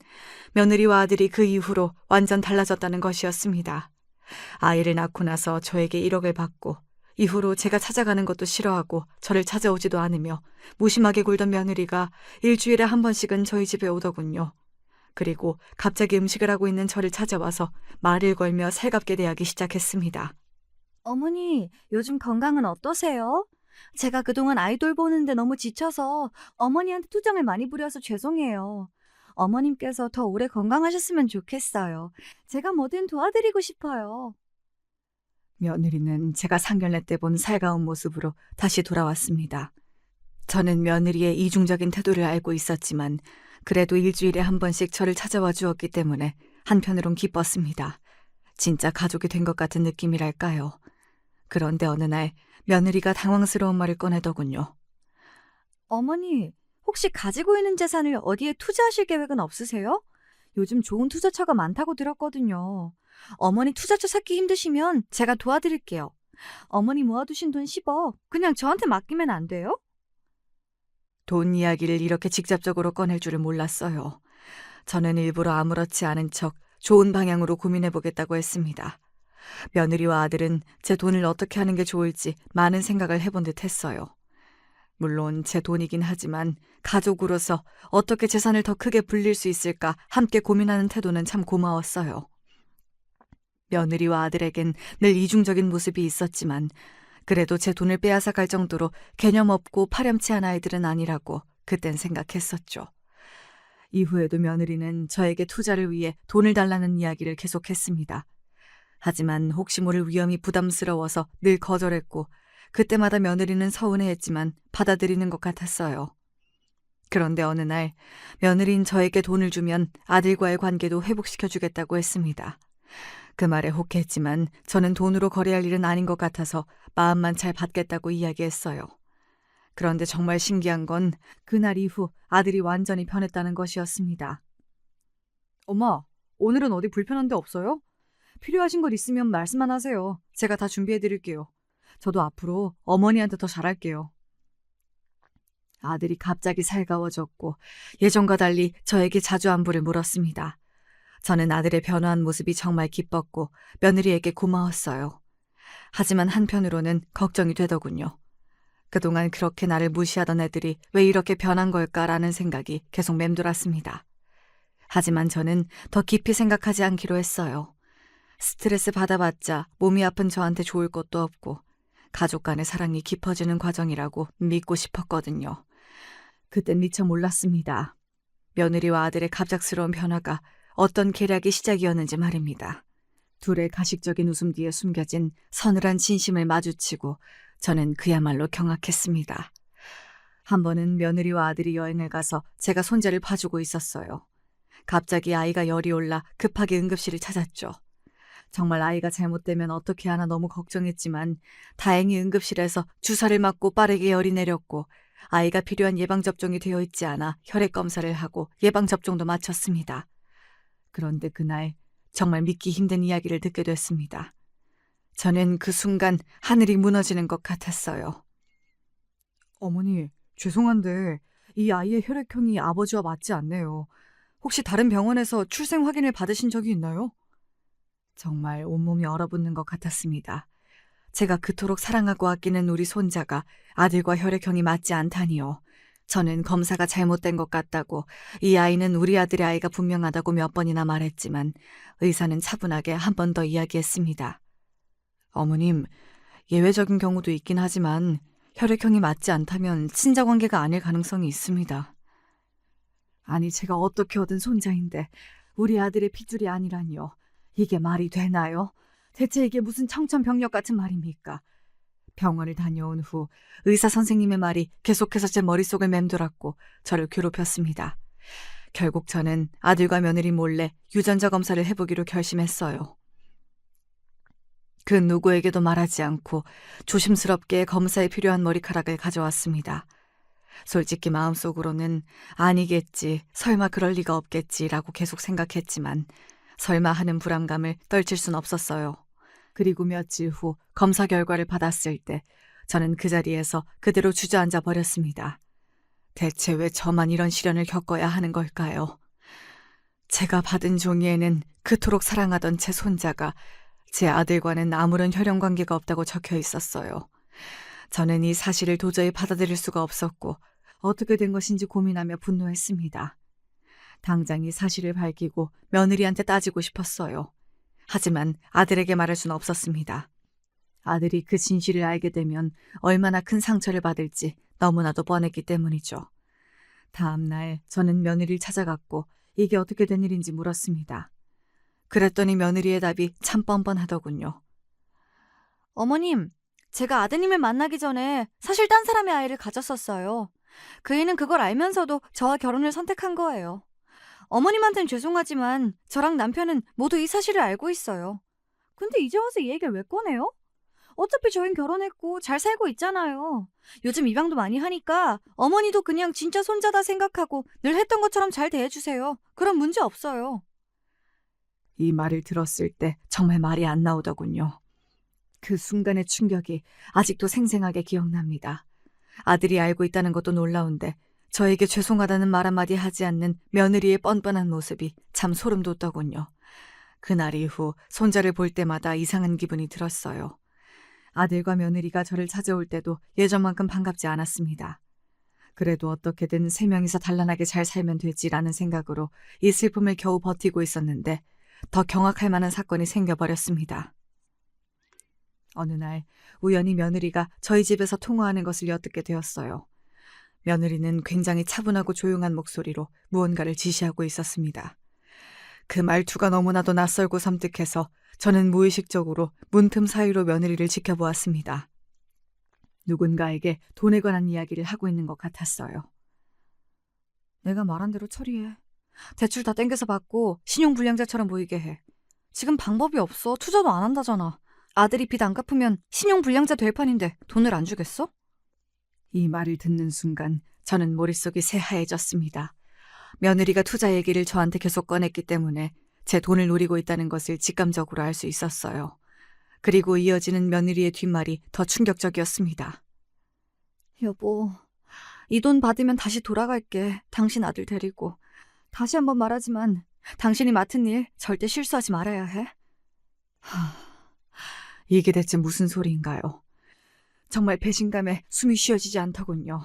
며느리와 아들이 그 이후로 완전 달라졌다는 것이었습니다. 아이를 낳고 나서 저에게 1억을 받고 이후로 제가 찾아가는 것도 싫어하고 저를 찾아오지도 않으며 무심하게 굴던 며느리가 일주일에 한 번씩은 저희 집에 오더군요. 그리고 갑자기 음식을 하고 있는 저를 찾아와서 말을 걸며 살갑게 대하기 시작했습니다. 어머니, 요즘 건강은 어떠세요? 제가 그동안 아이돌 보는데 너무 지쳐서 어머니한테 투정을 많이 부려서 죄송해요. 어머님께서 더 오래 건강하셨으면 좋겠어요. 제가 뭐든 도와드리고 싶어요. 며느리는 제가 상견례 때 본 살가운 모습으로 다시 돌아왔습니다. 저는 며느리의 이중적인 태도를 알고 있었지만 그래도 일주일에 한 번씩 저를 찾아와 주었기 때문에 한편으론 기뻤습니다. 진짜 가족이 된 것 같은 느낌이랄까요. 그런데 어느 날 며느리가 당황스러운 말을 꺼내더군요. 어머니, 혹시 가지고 있는 재산을 어디에 투자하실 계획은 없으세요? 요즘 좋은 투자처가 많다고 들었거든요. 어머니 투자처 찾기 힘드시면 제가 도와드릴게요. 어머니 모아두신 돈 10억 그냥 저한테 맡기면 안 돼요? 돈 이야기를 이렇게 직접적으로 꺼낼 줄을 몰랐어요. 저는 일부러 아무렇지 않은 척 좋은 방향으로 고민해보겠다고 했습니다. 며느리와 아들은 제 돈을 어떻게 하는 게 좋을지 많은 생각을 해본 듯 했어요. 물론 제 돈이긴 하지만 가족으로서 어떻게 재산을 더 크게 불릴 수 있을까 함께 고민하는 태도는 참 고마웠어요. 며느리와 아들에겐 늘 이중적인 모습이 있었지만 그래도 제 돈을 빼앗아갈 정도로 개념 없고 파렴치한 아이들은 아니라고 그땐 생각했었죠. 이후에도 며느리는 저에게 투자를 위해 돈을 달라는 이야기를 계속했습니다. 하지만 혹시 모를 위험이 부담스러워서 늘 거절했고 그때마다 며느리는 서운해했지만 받아들이는 것 같았어요. 그런데 어느 날 며느리는 저에게 돈을 주면 아들과의 관계도 회복시켜주겠다고 했습니다. 그 말에 혹했지만 저는 돈으로 거래할 일은 아닌 것 같아서 마음만 잘 받겠다고 이야기했어요. 그런데 정말 신기한 건 그날 이후 아들이 완전히 변했다는 것이었습니다. 엄마, 오늘은 어디 불편한 데 없어요? 필요하신 것 있으면 말씀만 하세요. 제가 다 준비해드릴게요. 저도 앞으로 어머니한테 더 잘할게요. 아들이 갑자기 살가워졌고 예전과 달리 저에게 자주 안부를 물었습니다. 저는 아들의 변화한 모습이 정말 기뻤고 며느리에게 고마웠어요. 하지만 한편으로는 걱정이 되더군요. 그동안 그렇게 나를 무시하던 애들이 왜 이렇게 변한 걸까라는 생각이 계속 맴돌았습니다. 하지만 저는 더 깊이 생각하지 않기로 했어요. 스트레스 받아봤자 몸이 아픈 저한테 좋을 것도 없고 가족 간의 사랑이 깊어지는 과정이라고 믿고 싶었거든요. 그땐 미처 몰랐습니다. 며느리와 아들의 갑작스러운 변화가 어떤 계략이 시작이었는지 말입니다. 둘의 가식적인 웃음 뒤에 숨겨진 서늘한 진심을 마주치고 저는 그야말로 경악했습니다. 한 번은 며느리와 아들이 여행을 가서 제가 손자를 봐주고 있었어요. 갑자기 아이가 열이 올라 급하게 응급실을 찾았죠. 정말 아이가 잘못되면 어떻게 하나 너무 걱정했지만 다행히 응급실에서 주사를 맞고 빠르게 열이 내렸고 아이가 필요한 예방접종이 되어 있지 않아 혈액 검사를 하고 예방접종도 마쳤습니다. 그런데 그날 정말 믿기 힘든 이야기를 듣게 됐습니다. 저는 그 순간 하늘이 무너지는 것 같았어요. 어머니, 죄송한데 이 아이의 혈액형이 아버지와 맞지 않네요. 혹시 다른 병원에서 출생 확인을 받으신 적이 있나요? 정말 온몸이 얼어붙는 것 같았습니다. 제가 그토록 사랑하고 아끼는 우리 손자가 아들과 혈액형이 맞지 않다니요. 저는 검사가 잘못된 것 같다고 이 아이는 우리 아들의 아이가 분명하다고 몇 번이나 말했지만 의사는 차분하게 한 번 더 이야기했습니다. 어머님, 예외적인 경우도 있긴 하지만 혈액형이 맞지 않다면 친자관계가 아닐 가능성이 있습니다. 아니 제가 어떻게 얻은 손자인데 우리 아들의 핏줄이 아니라니요. 이게 말이 되나요? 대체 이게 무슨 청천벽력 같은 말입니까? 병원을 다녀온 후 의사 선생님의 말이 계속해서 제 머릿속을 맴돌았고 저를 괴롭혔습니다. 결국 저는 아들과 며느리 몰래 유전자 검사를 해보기로 결심했어요. 그 누구에게도 말하지 않고 조심스럽게 검사에 필요한 머리카락을 가져왔습니다. 솔직히 마음속으로는 아니겠지, 설마 그럴 리가 없겠지라고 계속 생각했지만 설마 하는 불안감을 떨칠 순 없었어요. 그리고 며칠 후 검사 결과를 받았을 때 저는 그 자리에서 그대로 주저앉아 버렸습니다. 대체 왜 저만 이런 시련을 겪어야 하는 걸까요? 제가 받은 종이에는 그토록 사랑하던 제 손자가 제 아들과는 아무런 혈연 관계가 없다고 적혀 있었어요. 저는 이 사실을 도저히 받아들일 수가 없었고 어떻게 된 것인지 고민하며 분노했습니다. 당장 이 사실을 밝히고 며느리한테 따지고 싶었어요. 하지만 아들에게 말할 수는 없었습니다. 아들이 그 진실을 알게 되면 얼마나 큰 상처를 받을지 너무나도 뻔했기 때문이죠. 다음 날 저는 며느리를 찾아갔고 이게 어떻게 된 일인지 물었습니다. 그랬더니 며느리의 답이 참 뻔뻔하더군요. 어머님, 제가 아드님을 만나기 전에 사실 딴 사람의 아이를 가졌었어요. 그 애는 그걸 알면서도 저와 결혼을 선택한 거예요. 어머님한텐 죄송하지만 저랑 남편은 모두 이 사실을 알고 있어요. 근데 이제 와서 이 얘기를 왜 꺼내요? 어차피 저흰 결혼했고 잘 살고 있잖아요. 요즘 입양도 많이 하니까 어머니도 그냥 진짜 손자다 생각하고 늘 했던 것처럼 잘 대해주세요. 그럼 문제 없어요. 이 말을 들었을 때 정말 말이 안 나오더군요. 그 순간의 충격이 아직도 생생하게 기억납니다. 아들이 알고 있다는 것도 놀라운데 저에게 죄송하다는 말 한마디 하지 않는 며느리의 뻔뻔한 모습이 참 소름 돋더군요. 그날 이후 손자를 볼 때마다 이상한 기분이 들었어요. 아들과 며느리가 저를 찾아올 때도 예전만큼 반갑지 않았습니다. 그래도 어떻게든 세 명이서 단란하게 잘 살면 되지라는 생각으로 이 슬픔을 겨우 버티고 있었는데 더 경악할 만한 사건이 생겨버렸습니다. 어느 날 우연히 며느리가 저희 집에서 통화하는 것을 엿듣게 되었어요. 며느리는 굉장히 차분하고 조용한 목소리로 무언가를 지시하고 있었습니다. 그 말투가 너무나도 낯설고 섬뜩해서 저는 무의식적으로 문틈 사이로 며느리를 지켜보았습니다. 누군가에게 돈에 관한 이야기를 하고 있는 것 같았어요. 내가 말한 대로 처리해. 대출 다 땡겨서 받고 신용불량자처럼 보이게 해. 지금 방법이 없어. 투자도 안 한다잖아. 아들이 빚 안 갚으면 신용불량자 될 판인데 돈을 안 주겠어? 이 말을 듣는 순간 저는 머릿속이 새하얘졌습니다. 며느리가 투자 얘기를 저한테 계속 꺼냈기 때문에 제 돈을 노리고 있다는 것을 직감적으로 알 수 있었어요. 그리고 이어지는 며느리의 뒷말이 더 충격적이었습니다. 여보, 이 돈 받으면 다시 돌아갈게. 당신 아들 데리고. 다시 한번 말하지만 당신이 맡은 일 절대 실수하지 말아야 해. 이게 대체 무슨 소리인가요? 정말 배신감에 숨이 쉬어지지 않더군요.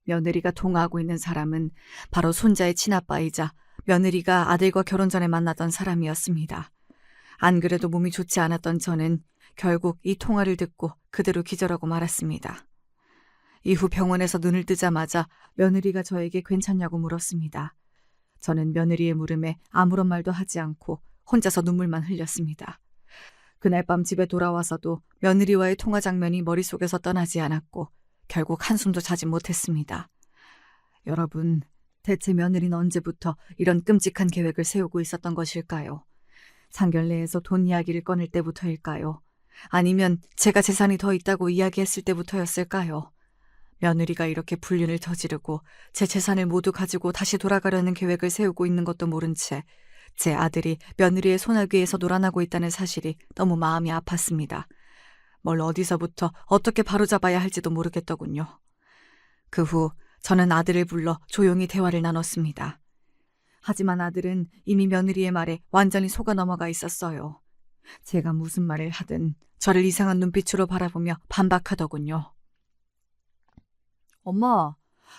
며느리가 통화하고 있는 사람은 바로 손자의 친아빠이자 며느리가 아들과 결혼 전에 만나던 사람이었습니다. 안 그래도 몸이 좋지 않았던 저는 결국 이 통화를 듣고 그대로 기절하고 말았습니다. 이후 병원에서 눈을 뜨자마자 며느리가 저에게 괜찮냐고 물었습니다. 저는 며느리의 물음에 아무런 말도 하지 않고 혼자서 눈물만 흘렸습니다. 그날 밤 집에 돌아와서도 며느리와의 통화 장면이 머릿속에서 떠나지 않았고 결국 한숨도 자지 못했습니다. 여러분, 대체 며느리는 언제부터 이런 끔찍한 계획을 세우고 있었던 것일까요? 상견례에서 돈 이야기를 꺼낼 때부터일까요? 아니면 제가 재산이 더 있다고 이야기했을 때부터였을까요? 며느리가 이렇게 불륜을 저지르고 제 재산을 모두 가지고 다시 돌아가려는 계획을 세우고 있는 것도 모른 채 제 아들이 며느리의 소나귀에서 놀아나고 있다는 사실이 너무 마음이 아팠습니다. 뭘 어디서부터 어떻게 바로잡아야 할지도 모르겠더군요. 그 후 저는 아들을 불러 조용히 대화를 나눴습니다. 하지만 아들은 이미 며느리의 말에 완전히 속아 넘어가 있었어요. 제가 무슨 말을 하든 저를 이상한 눈빛으로 바라보며 반박하더군요. 엄마,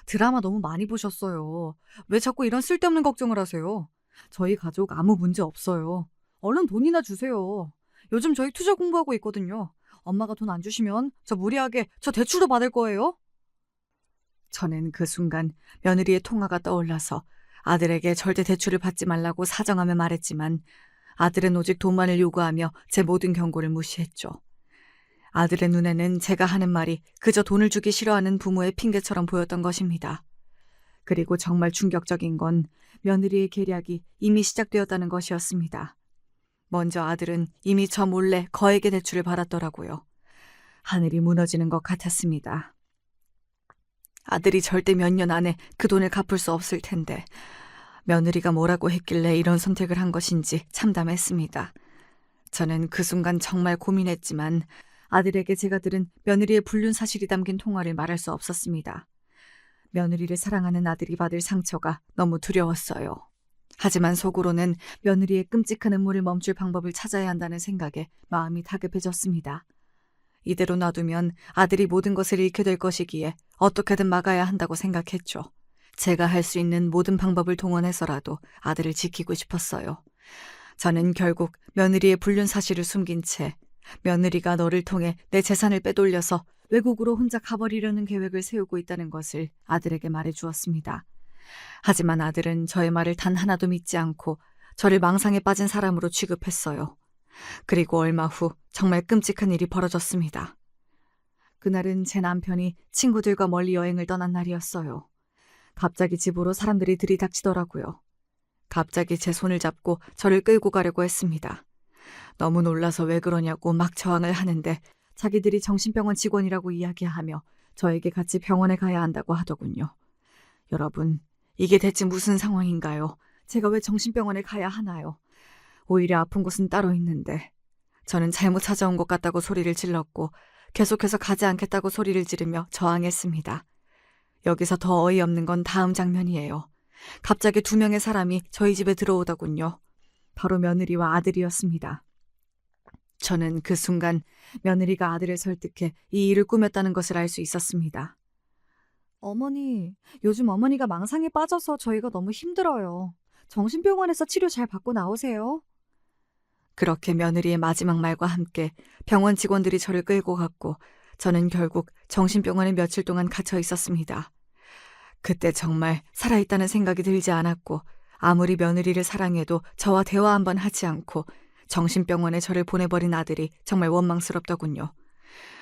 드라마 너무 많이 보셨어요. 왜 자꾸 이런 쓸데없는 걱정을 하세요? 저희 가족 아무 문제 없어요. 얼른 돈이나 주세요. 요즘 저희 투자 공부하고 있거든요. 엄마가 돈 안 주시면 저 무리하게 저 대출도 받을 거예요. 저는 그 순간 며느리의 통화가 떠올라서 아들에게 절대 대출을 받지 말라고 사정하며 말했지만 아들은 오직 돈만을 요구하며 제 모든 경고를 무시했죠. 아들의 눈에는 제가 하는 말이 그저 돈을 주기 싫어하는 부모의 핑계처럼 보였던 것입니다. 그리고 정말 충격적인 건 며느리의 계략이 이미 시작되었다는 것이었습니다. 먼저 아들은 이미 저 몰래 거액의 대출을 받았더라고요. 하늘이 무너지는 것 같았습니다. 아들이 절대 몇 년 안에 그 돈을 갚을 수 없을 텐데 며느리가 뭐라고 했길래 이런 선택을 한 것인지 참담했습니다. 저는 그 순간 정말 고민했지만 아들에게 제가 들은 며느리의 불륜 사실이 담긴 통화를 말할 수 없었습니다. 며느리를 사랑하는 아들이 받을 상처가 너무 두려웠어요. 하지만 속으로는 며느리의 끔찍한 음모를 멈출 방법을 찾아야 한다는 생각에 마음이 다급해졌습니다. 이대로 놔두면 아들이 모든 것을 잃게 될 것이기에 어떻게든 막아야 한다고 생각했죠. 제가 할 수 있는 모든 방법을 동원해서라도 아들을 지키고 싶었어요. 저는 결국 며느리의 불륜 사실을 숨긴 채 며느리가 너를 통해 내 재산을 빼돌려서 외국으로 혼자 가버리려는 계획을 세우고 있다는 것을 아들에게 말해주었습니다. 하지만 아들은 저의 말을 단 하나도 믿지 않고 저를 망상에 빠진 사람으로 취급했어요. 그리고 얼마 후 정말 끔찍한 일이 벌어졌습니다. 그날은 제 남편이 친구들과 멀리 여행을 떠난 날이었어요. 갑자기 집으로 사람들이 들이닥치더라고요. 갑자기 제 손을 잡고 저를 끌고 가려고 했습니다. 너무 놀라서 왜 그러냐고 막 저항을 하는데 자기들이 정신병원 직원이라고 이야기하며 저에게 같이 병원에 가야 한다고 하더군요. 여러분, 이게 대체 무슨 상황인가요? 제가 왜 정신병원에 가야 하나요? 오히려 아픈 곳은 따로 있는데. 저는 잘못 찾아온 것 같다고 소리를 질렀고 계속해서 가지 않겠다고 소리를 지르며 저항했습니다. 여기서 더 어이없는 건 다음 장면이에요. 갑자기 2명의 사람이 저희 집에 들어오더군요. 바로 며느리와 아들이었습니다. 저는 그 순간 며느리가 아들을 설득해 이 일을 꾸몄다는 것을 알 수 있었습니다. 어머니, 요즘 어머니가 망상에 빠져서 저희가 너무 힘들어요. 정신병원에서 치료 잘 받고 나오세요. 그렇게 며느리의 마지막 말과 함께 병원 직원들이 저를 끌고 갔고 저는 결국 정신병원에 며칠 동안 갇혀 있었습니다. 그때 정말 살아있다는 생각이 들지 않았고 아무리 며느리를 사랑해도 저와 대화 한번 하지 않고 정신병원에 저를 보내버린 아들이 정말 원망스럽더군요.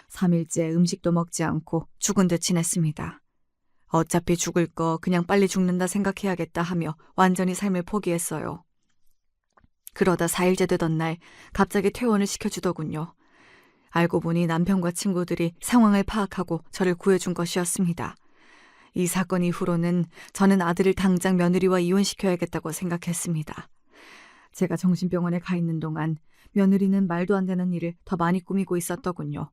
3일째 음식도 먹지 않고 죽은 듯 지냈습니다. 어차피 죽을 거 그냥 빨리 죽는다 생각해야겠다 하며 완전히 삶을 포기했어요. 그러다 4일째 되던 날 갑자기 퇴원을 시켜주더군요. 알고 보니 남편과 친구들이 상황을 파악하고 저를 구해준 것이었습니다. 이 사건 이후로는 저는 아들을 당장 며느리와 이혼시켜야겠다고 생각했습니다. 제가 정신병원에 가 있는 동안 며느리는 말도 안 되는 일을 더 많이 꾸미고 있었더군요.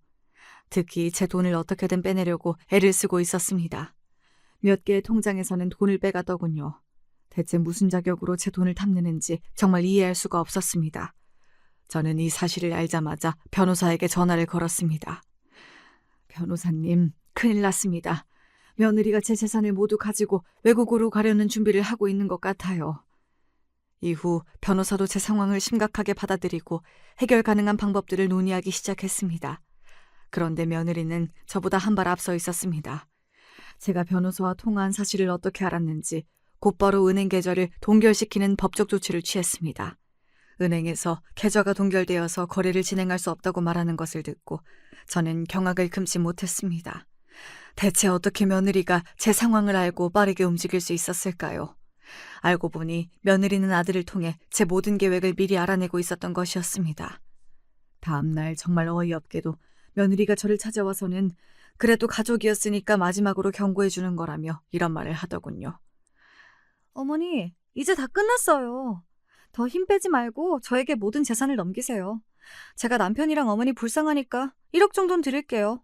특히 제 돈을 어떻게든 빼내려고 애를 쓰고 있었습니다. 몇 개의 통장에서는 돈을 빼가더군요. 대체 무슨 자격으로 제 돈을 탐내는지 정말 이해할 수가 없었습니다. 저는 이 사실을 알자마자 변호사에게 전화를 걸었습니다. 변호사님, 큰일 났습니다. 며느리가 제 재산을 모두 가지고 외국으로 가려는 준비를 하고 있는 것 같아요. 이후 변호사도 제 상황을 심각하게 받아들이고 해결 가능한 방법들을 논의하기 시작했습니다. 그런데 며느리는 저보다 한 발 앞서 있었습니다. 제가 변호사와 통화한 사실을 어떻게 알았는지 곧바로 은행 계좌를 동결시키는 법적 조치를 취했습니다. 은행에서 계좌가 동결되어서 거래를 진행할 수 없다고 말하는 것을 듣고 저는 경악을 금치 못했습니다. 대체 어떻게 며느리가 제 상황을 알고 빠르게 움직일 수 있었을까요? 알고 보니 며느리는 아들을 통해 제 모든 계획을 미리 알아내고 있었던 것이었습니다. 다음 날 정말 어이없게도 며느리가 저를 찾아와서는 그래도 가족이었으니까 마지막으로 경고해 주는 거라며 이런 말을 하더군요. 어머니, 이제 다 끝났어요. 더 힘 빼지 말고 저에게 모든 재산을 넘기세요. 제가 남편이랑 어머니 불쌍하니까 1억 정도는 드릴게요.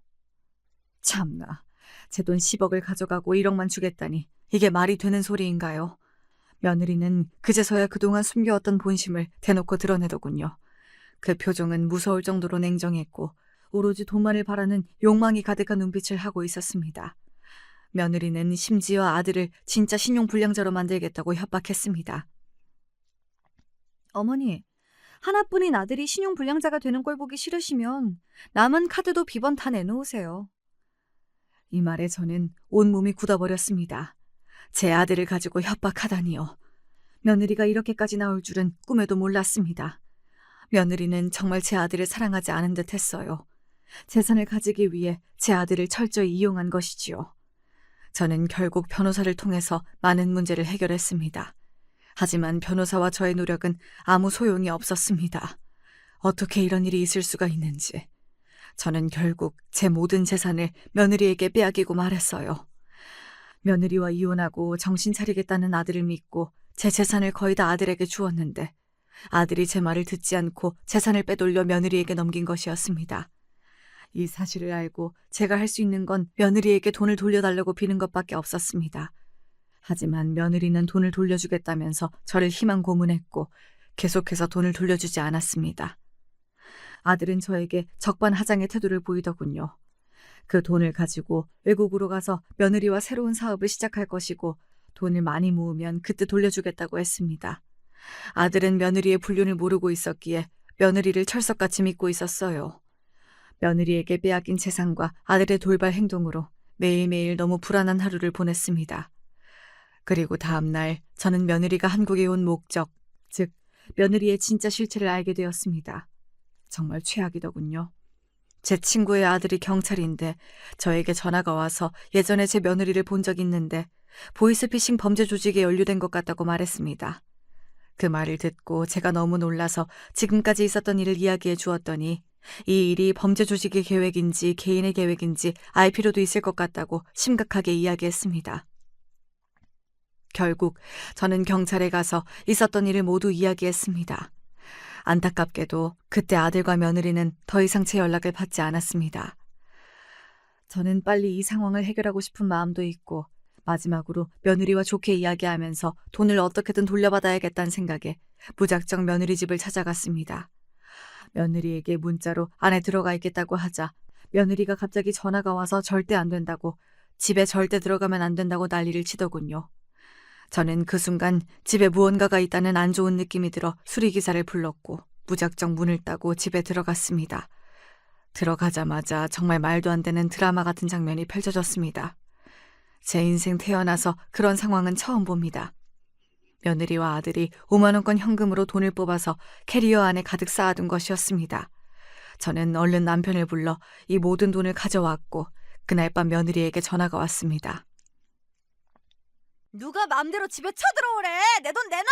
참나, 제 돈 10억을 가져가고 1억만 주겠다니 이게 말이 되는 소리인가요? 며느리는 그제서야 그동안 숨겨왔던 본심을 대놓고 드러내더군요. 그 표정은 무서울 정도로 냉정했고 오로지 돈만을 바라는 욕망이 가득한 눈빛을 하고 있었습니다. 며느리는 심지어 아들을 진짜 신용불량자로 만들겠다고 협박했습니다. 어머니, 하나뿐인 아들이 신용불량자가 되는 꼴 보기 싫으시면 남은 카드도 비번 다 내놓으세요. 이 말에 저는 온몸이 굳어버렸습니다. 제 아들을 가지고 협박하다니요. 며느리가 이렇게까지 나올 줄은 꿈에도 몰랐습니다. 며느리는 정말 제 아들을 사랑하지 않은 듯 했어요. 재산을 가지기 위해 제 아들을 철저히 이용한 것이지요. 저는 결국 변호사를 통해서 많은 문제를 해결했습니다. 하지만 변호사와 저의 노력은 아무 소용이 없었습니다. 어떻게 이런 일이 있을 수가 있는지. 저는 결국 제 모든 재산을 며느리에게 빼앗기고 말했어요. 며느리와 이혼하고 정신 차리겠다는 아들을 믿고 제 재산을 거의 다 아들에게 주었는데 아들이 제 말을 듣지 않고 재산을 빼돌려 며느리에게 넘긴 것이었습니다. 이 사실을 알고 제가 할 수 있는 건 며느리에게 돈을 돌려달라고 비는 것밖에 없었습니다. 하지만 며느리는 돈을 돌려주겠다면서 저를 희망 고문했고 계속해서 돈을 돌려주지 않았습니다. 아들은 저에게 적반하장의 태도를 보이더군요. 그 돈을 가지고 외국으로 가서 며느리와 새로운 사업을 시작할 것이고 돈을 많이 모으면 그때 돌려주겠다고 했습니다. 아들은 며느리의 불륜을 모르고 있었기에 며느리를 철석같이 믿고 있었어요. 며느리에게 빼앗긴 재산과 아들의 돌발 행동으로 매일매일 너무 불안한 하루를 보냈습니다. 그리고 다음 날 저는 며느리가 한국에 온 목적, 즉 며느리의 진짜 실체를 알게 되었습니다. 정말 최악이더군요. 제 친구의 아들이 경찰인데 저에게 전화가 와서 예전에 제 며느리를 본 적 있는데 보이스피싱 범죄 조직에 연루된 것 같다고 말했습니다. 그 말을 듣고 제가 너무 놀라서 지금까지 있었던 일을 이야기해 주었더니 이 일이 범죄 조직의 계획인지 개인의 계획인지 알 필요도 있을 것 같다고 심각하게 이야기했습니다. 결국 저는 경찰에 가서 있었던 일을 모두 이야기했습니다. 안타깝게도 그때 아들과 며느리는 더 이상 제 연락을 받지 않았습니다. 저는 빨리 이 상황을 해결하고 싶은 마음도 있고 마지막으로 며느리와 좋게 이야기하면서 돈을 어떻게든 돌려받아야겠다는 생각에 무작정 며느리 집을 찾아갔습니다. 며느리에게 문자로 안에 들어가 있겠다고 하자 며느리가 갑자기 전화가 와서 절대 안 된다고, 집에 절대 들어가면 안 된다고 난리를 치더군요. 저는 그 순간 집에 무언가가 있다는 안 좋은 느낌이 들어 수리기사를 불렀고 무작정 문을 따고 집에 들어갔습니다. 들어가자마자 정말 말도 안 되는 드라마 같은 장면이 펼쳐졌습니다. 제 인생 태어나서 그런 상황은 처음 봅니다. 며느리와 아들이 5만 원권 현금으로 돈을 뽑아서 캐리어 안에 가득 쌓아둔 것이었습니다. 저는 얼른 남편을 불러 이 모든 돈을 가져왔고 그날 밤 며느리에게 전화가 왔습니다. 누가 마음대로 집에 쳐들어오래. 내 돈 내놔.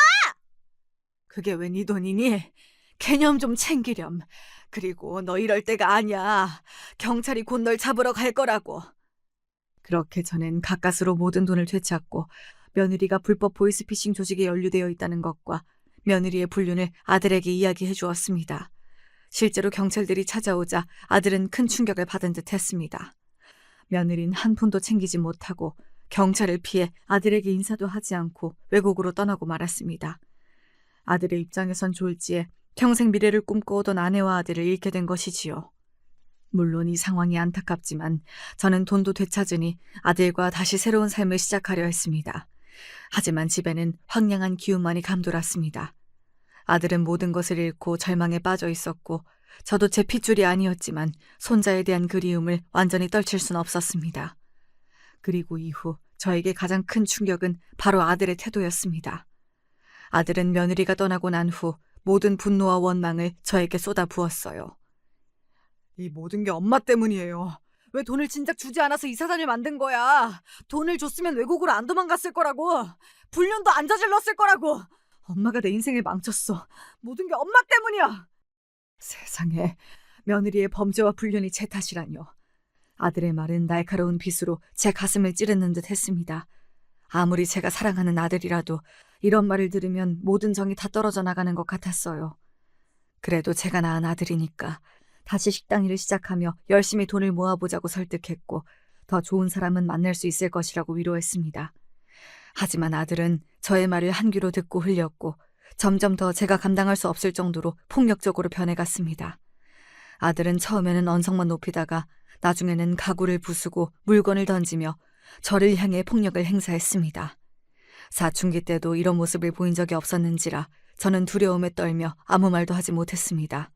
그게 왜 네 돈이니? 개념 좀 챙기렴. 그리고 너 이럴 때가 아니야. 경찰이 곧 널 잡으러 갈 거라고. 그렇게 저는 가까스로 모든 돈을 되찾고 며느리가 불법 보이스피싱 조직에 연루되어 있다는 것과 며느리의 불륜을 아들에게 이야기해 주었습니다. 실제로 경찰들이 찾아오자 아들은 큰 충격을 받은 듯 했습니다. 며느리는 한 푼도 챙기지 못하고 경찰을 피해 아들에게 인사도 하지 않고 외국으로 떠나고 말았습니다. 아들의 입장에선 졸지에 평생 미래를 꿈꿔오던 아내와 아들을 잃게 된 것이지요. 물론 이 상황이 안타깝지만 저는 돈도 되찾으니 아들과 다시 새로운 삶을 시작하려 했습니다. 하지만 집에는 황량한 기운만이 감돌았습니다. 아들은 모든 것을 잃고 절망에 빠져 있었고 저도 제 핏줄이 아니었지만 손자에 대한 그리움을 완전히 떨칠 수는 없었습니다. 그리고 이후 저에게 가장 큰 충격은 바로 아들의 태도였습니다. 아들은 며느리가 떠나고 난 후 모든 분노와 원망을 저에게 쏟아부었어요. 이 모든 게 엄마 때문이에요. 왜 돈을 진작 주지 않아서 이 사단을 만든 거야? 돈을 줬으면 외국으로 안 도망갔을 거라고. 불륜도 안 저질렀을 거라고. 엄마가 내 인생을 망쳤어. 모든 게 엄마 때문이야. 세상에, 며느리의 범죄와 불륜이 제 탓이라뇨. 아들의 말은 날카로운 빗으로 제 가슴을 찌르는 듯 했습니다. 아무리 제가 사랑하는 아들이라도 이런 말을 들으면 모든 정이 다 떨어져 나가는 것 같았어요. 그래도 제가 낳은 아들이니까 다시 식당 일을 시작하며 열심히 돈을 모아보자고 설득했고 더 좋은 사람은 만날 수 있을 것이라고 위로했습니다. 하지만 아들은 저의 말을 한 귀로 듣고 흘렸고 점점 더 제가 감당할 수 없을 정도로 폭력적으로 변해갔습니다. 아들은 처음에는 언성만 높이다가 나중에는 가구를 부수고 물건을 던지며 저를 향해 폭력을 행사했습니다. 사춘기 때도 이런 모습을 보인 적이 없었는지라 저는 두려움에 떨며 아무 말도 하지 못했습니다.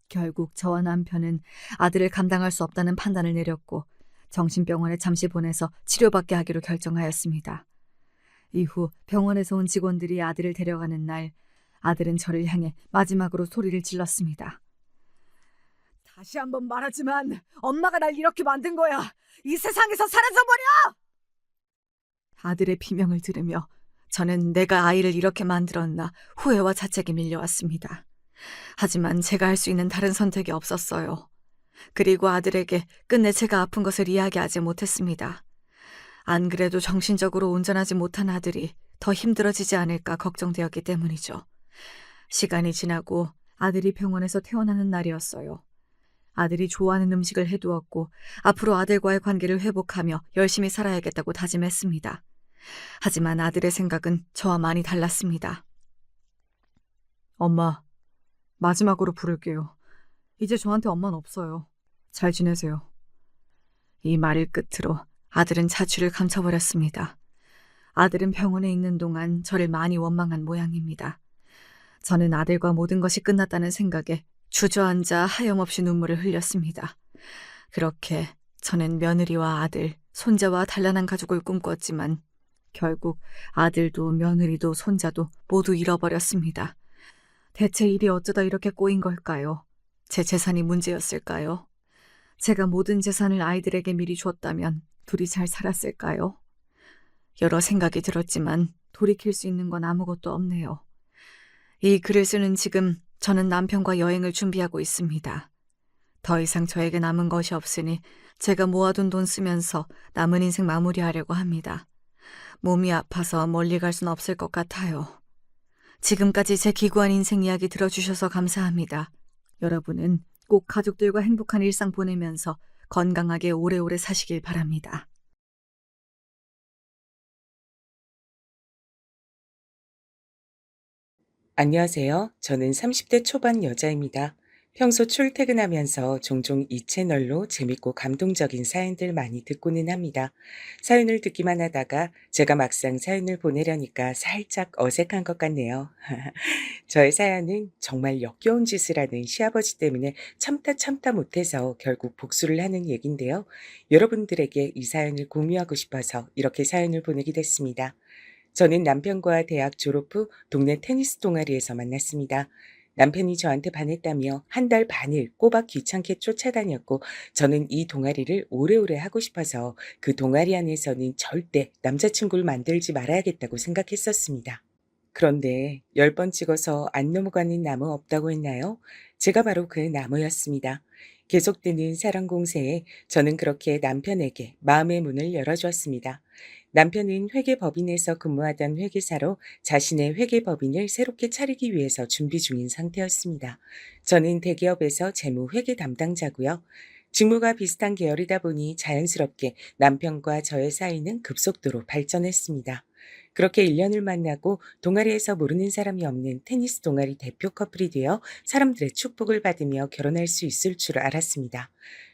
결국 저와 남편은 아들을 감당할 수 없다는 판단을 내렸고 정신병원에 잠시 보내서 치료받게 하기로 결정하였습니다. 이후 병원에서 온 직원들이 아들을 데려가는 날 아들은 저를 향해 마지막으로 소리를 질렀습니다. 다시 한번 말하지만 엄마가 날 이렇게 만든 거야. 이 세상에서 사라져버려! 아들의 비명을 들으며 저는 내가 아이를 이렇게 만들었나 후회와 자책이 밀려왔습니다. 하지만 제가 할 수 있는 다른 선택이 없었어요. 그리고 아들에게 끝내 제가 아픈 것을 이야기하지 못했습니다. 안 그래도 정신적으로 온전하지 못한 아들이 더 힘들어지지 않을까 걱정되었기 때문이죠. 시간이 지나고 아들이 병원에서 퇴원하는 날이었어요. 아들이 좋아하는 음식을 해두었고 앞으로 아들과의 관계를 회복하며 열심히 살아야겠다고 다짐했습니다. 하지만 아들의 생각은 저와 많이 달랐습니다. 엄마, 마지막으로 부를게요. 이제 저한테 엄마는 없어요. 잘 지내세요. 이 말을 끝으로 아들은 자취를 감춰버렸습니다. 아들은 병원에 있는 동안 저를 많이 원망한 모양입니다. 저는 아들과 모든 것이 끝났다는 생각에 주저앉아 하염없이 눈물을 흘렸습니다. 그렇게 저는 며느리와 아들, 손자와 단란한 가족을 꿈꿨지만 결국 아들도 며느리도 손자도 모두 잃어버렸습니다. 대체 일이 어쩌다 이렇게 꼬인 걸까요? 제 재산이 문제였을까요? 제가 모든 재산을 아이들에게 미리 줬다면 둘이 잘 살았을까요? 여러 생각이 들었지만 돌이킬 수 있는 건 아무것도 없네요. 이 글을 쓰는 지금 저는 남편과 여행을 준비하고 있습니다. 더 이상 저에게 남은 것이 없으니 제가 모아둔 돈 쓰면서 남은 인생 마무리하려고 합니다. 몸이 아파서 멀리 갈 순 없을 것 같아요. 지금까지 제 기구한 인생 이야기 들어주셔서 감사합니다. 여러분은 꼭 가족들과 행복한 일상 보내면서 건강하게 오래오래 사시길 바랍니다. 안녕하세요. 저는 30대 초반 여자입니다. 평소 출퇴근하면서 종종 이 채널로 재밌고 감동적인 사연들 많이 듣고는 합니다. 사연을 듣기만 하다가 제가 막상 사연을 보내려니까 살짝 어색한 것 같네요. 저의 사연은 정말 역겨운 짓을 하는 시아버지 때문에 참다 못해서 결국 복수를 하는 얘긴데요. 여러분들에게 이 사연을 공유하고 싶어서 이렇게 사연을 보내게 됐습니다. 저는 남편과 대학 졸업 후 동네 테니스 동아리에서 만났습니다. 남편이 저한테 반했다며 한 달 반을 꼬박 귀찮게 쫓아다녔고 저는 이 동아리를 오래오래 하고 싶어서 그 동아리 안에서는 절대 남자친구를 만들지 말아야겠다고 생각했었습니다. 그런데 10번 찍어서 안 넘어가는 나무 없다고 했나요? 제가 바로 그 나무였습니다. 계속되는 사랑 공세에 저는 그렇게 남편에게 마음의 문을 열어주었습니다. 남편은 회계법인에서 근무하던 회계사로 자신의 회계법인을 새롭게 차리기 위해서 준비 중인 상태였습니다. 저는 대기업에서 재무 회계 담당자고요. 직무가 비슷한 계열이다 보니 자연스럽게 남편과 저의 사이는 급속도로 발전했습니다. 그렇게 1년을 만나고 동아리에서 모르는 사람이 없는 테니스 동아리 대표 커플이 되어 사람들의 축복을 받으며 결혼할 수 있을 줄 알았습니다.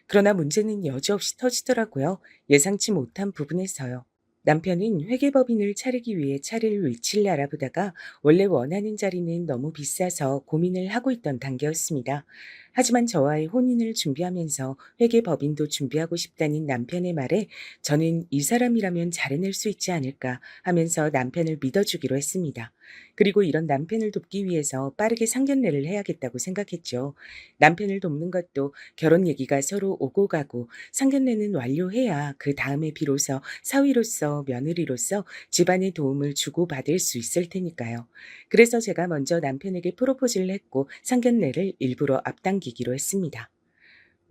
그러나 문제는 여지없이 터지더라고요. 예상치 못한 부분에서요. 남편은 회계법인을 차리기 위해 차릴 위치를 알아보다가 원래 원하는 자리는 너무 비싸서 고민을 하고 있던 단계였습니다. 하지만 저와의 혼인을 준비하면서 회계법인도 준비하고 싶다는 남편의 말에 저는 이 사람이라면 잘해낼 수 있지 않을까 하면서 남편을 믿어주기로 했습니다. 그리고 이런 남편을 돕기 위해서 빠르게 상견례를 해야겠다고 생각했죠. 남편을 돕는 것도 결혼 얘기가 서로 오고 가고 상견례는 완료해야 그 다음에 비로소 사위로서 며느리로서 집안의 도움을 주고받을 수 있을 테니까요. 그래서 제가 먼저 남편에게 프로포즈를 했고 상견례를 일부러 앞당기기로 했습니다.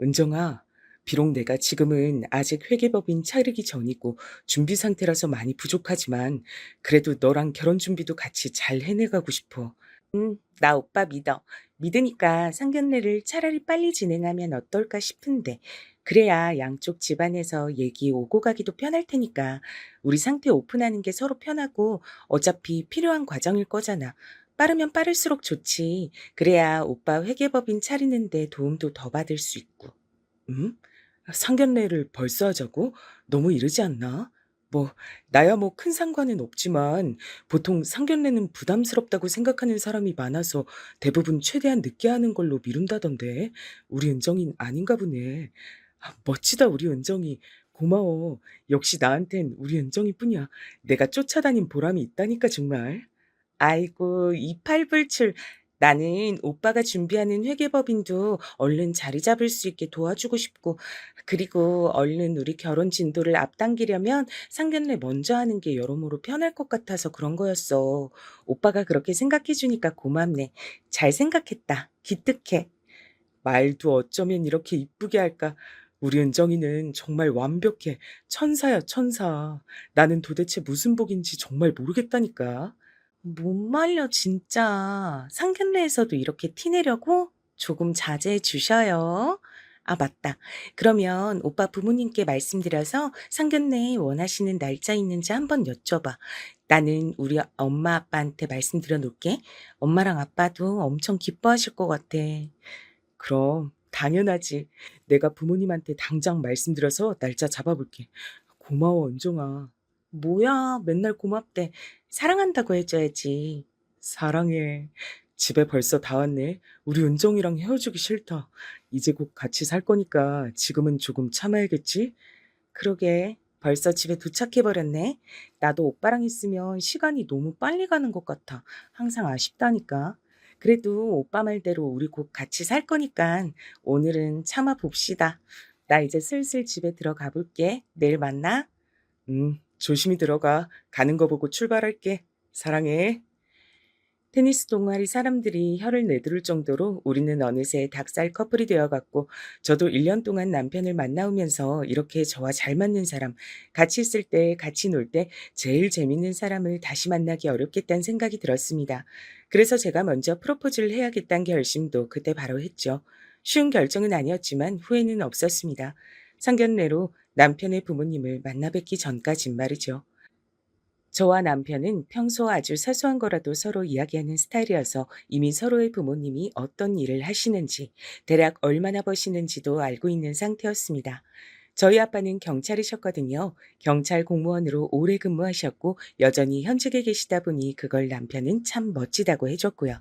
은정아, 비록 내가 지금은 아직 회계법인 차리기 전이고 준비 상태라서 많이 부족하지만 그래도 너랑 결혼 준비도 같이 잘 해내가고 싶어. 나 오빠 믿어. 믿으니까 상견례를 차라리 빨리 진행하면 어떨까 싶은데 그래야 양쪽 집안에서 얘기 오고 가기도 편할 테니까 우리 상태 오픈하는 게 서로 편하고 어차피 필요한 과정일 거잖아. 빠르면 빠를수록 좋지. 그래야 오빠 회계법인 차리는데 도움도 더 받을 수 있고. 음? 상견례를 벌써 하자고? 너무 이르지 않나? 나야 큰 상관은 없지만 보통 상견례는 부담스럽다고 생각하는 사람이 많아서 대부분 최대한 늦게 하는 걸로 미룬다던데. 우리 은정이는 아닌가 보네. 멋지다, 우리 은정이. 고마워. 역시 나한텐 우리 은정이뿐이야. 내가 쫓아다닌 보람이 있다니까, 정말. 아이고, 이팔불출. 나는 오빠가 준비하는 회계법인도 얼른 자리 잡을 수 있게 도와주고 싶고, 그리고 얼른 우리 결혼 진도를 앞당기려면 상견례 먼저 하는 게 여러모로 편할 것 같아서 그런 거였어. 오빠가 그렇게 생각해 주니까 고맙네. 잘 생각했다. 기특해. 말도 어쩌면 이렇게 이쁘게 할까. 우리 은정이는 정말 완벽해. 천사야, 천사. 나는 도대체 무슨 복인지 정말 모르겠다니까. 못 말려, 진짜. 상견례에서도 이렇게 티내려고? 조금 자제해 주셔요. 아, 맞다. 그러면 오빠 부모님께 말씀드려서 상견례 원하시는 날짜 있는지 한번 여쭤봐. 나는 우리 엄마 아빠한테 말씀드려 놓을게. 엄마랑 아빠도 엄청 기뻐하실 것 같아. 그럼 당연하지. 내가 부모님한테 당장 말씀드려서 날짜 잡아볼게. 고마워, 은정아. 뭐야, 맨날 고맙대. 사랑한다고 해줘야지. 사랑해. 집에 벌써 다 왔네. 우리 은정이랑 헤어지기 싫다. 이제 곧 같이 살 거니까 지금은 조금 참아야겠지? 그러게. 벌써 집에 도착해버렸네. 나도 오빠랑 있으면 시간이 너무 빨리 가는 것 같아. 항상 아쉽다니까. 그래도 오빠 말대로 우리 곧 같이 살 거니까 오늘은 참아 봅시다. 나 이제 슬슬 집에 들어가 볼게. 내일 만나. 조심히 들어가. 가는 거 보고 출발할게. 사랑해. 테니스 동아리 사람들이 혀를 내두를 정도로 우리는 어느새 닭살 커플이 되어갔고, 저도 1년 동안 남편을 만나오면서 이렇게 저와 잘 맞는 사람, 같이 있을 때, 같이 놀 때 제일 재밌는 사람을 다시 만나기 어렵겠다는 생각이 들었습니다. 그래서 제가 먼저 프로포즈를 해야겠다는 결심도 그때 바로 했죠. 쉬운 결정은 아니었지만 후회는 없었습니다. 상견례로 남편의 부모님을 만나 뵙기 전까진 말이죠. 저와 남편은 평소 아주 사소한 거라도 서로 이야기하는 스타일이어서 이미 서로의 부모님이 어떤 일을 하시는지, 대략 얼마나 버시는지도 알고 있는 상태였습니다. 저희 아빠는 경찰이셨거든요. 경찰 공무원으로 오래 근무하셨고 여전히 현직에 계시다 보니 그걸 남편은 참 멋지다고 해줬고요.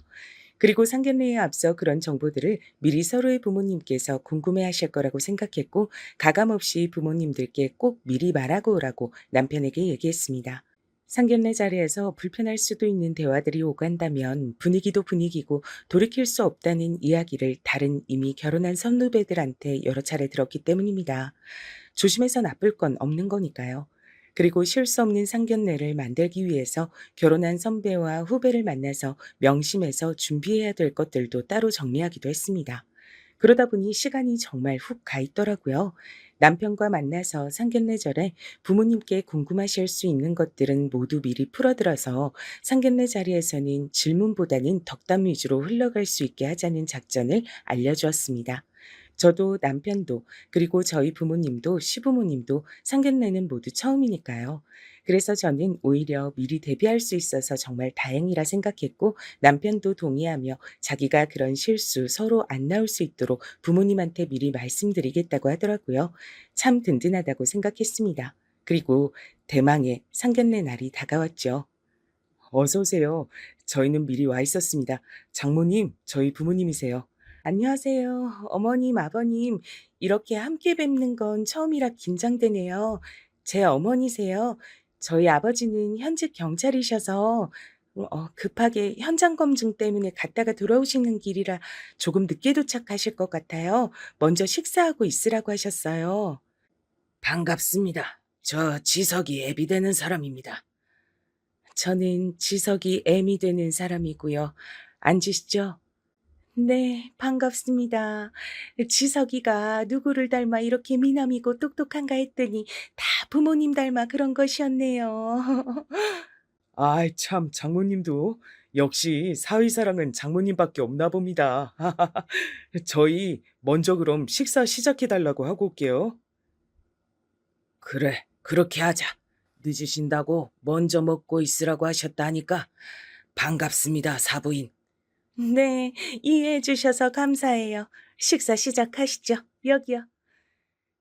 그리고 상견례에 앞서 그런 정보들을 미리 서로의 부모님께서 궁금해하실 거라고 생각했고, 가감없이 부모님들께 꼭 미리 말하고 오라고 남편에게 얘기했습니다. 상견례 자리에서 불편할 수도 있는 대화들이 오간다면 분위기도 분위기고 돌이킬 수 없다는 이야기를 다른 이미 결혼한 선후배들한테 여러 차례 들었기 때문입니다. 조심해서 나쁠 건 없는 거니까요. 그리고 실수 없는 상견례를 만들기 위해서 결혼한 선배와 후배를 만나서 명심해서 준비해야 될 것들도 따로 정리하기도 했습니다. 그러다 보니 시간이 정말 훅 가 있더라고요. 남편과 만나서 상견례 전에 부모님께 궁금하실 수 있는 것들은 모두 미리 풀어들어서 상견례 자리에서는 질문보다는 덕담 위주로 흘러갈 수 있게 하자는 작전을 알려주었습니다. 저도 남편도 그리고 저희 부모님도 시부모님도 상견례는 모두 처음이니까요. 그래서 저는 오히려 미리 대비할 수 있어서 정말 다행이라 생각했고, 남편도 동의하며 자기가 그런 실수 서로 안 나올 수 있도록 부모님한테 미리 말씀드리겠다고 하더라고요. 참 든든하다고 생각했습니다. 그리고 대망의 상견례 날이 다가왔죠. 어서 오세요. 저희는 미리 와 있었습니다. 장모님, 저희 부모님이세요. 안녕하세요. 어머님, 아버님. 이렇게 함께 뵙는 건 처음이라 긴장되네요. 제 어머니세요. 저희 아버지는 현직 경찰이셔서 급하게 현장 검증 때문에 갔다가 돌아오시는 길이라 조금 늦게 도착하실 것 같아요. 먼저 식사하고 있으라고 하셨어요. 반갑습니다. 저 지석이 애비 되는 사람입니다. 저는 지석이 애미 되는 사람이고요. 앉으시죠. 네, 반갑습니다. 지석이가 누구를 닮아 이렇게 미남이고 똑똑한가 했더니 다 부모님 닮아 그런 것이었네요. 아이, 참, 장모님도 역시 사위사랑은 장모님밖에 없나 봅니다. 저희 먼저 그럼 식사 시작해 달라고 하고 올게요. 그래, 그렇게 하자. 늦으신다고 먼저 먹고 있으라고 하셨다니까. 반갑습니다, 사부인. 네, 이해해 주셔서 감사해요. 식사 시작하시죠. 여기요.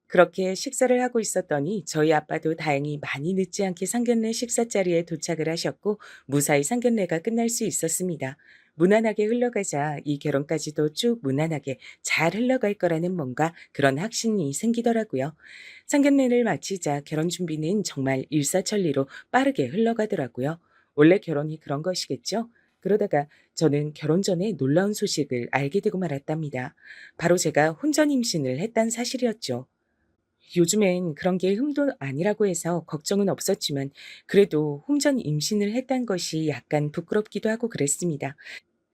그렇게 식사를 하고 있었더니 저희 아빠도 다행히 많이 늦지 않게 상견례 식사 자리에 도착을 하셨고 무사히 상견례가 끝날 수 있었습니다. 무난하게 흘러가자 이 결혼까지도 쭉 무난하게 잘 흘러갈 거라는 뭔가 그런 확신이 생기더라고요. 상견례를 마치자 결혼 준비는 정말 일사천리로 빠르게 흘러가더라고요. 원래 결혼이 그런 것이겠죠? 그러다가 저는 결혼 전에 놀라운 소식을 알게 되고 말았답니다. 바로 제가 혼전 임신을 했다는 사실이었죠. 요즘엔 그런 게 흠도 아니라고 해서 걱정은 없었지만 그래도 혼전 임신을 했다는 것이 약간 부끄럽기도 하고 그랬습니다.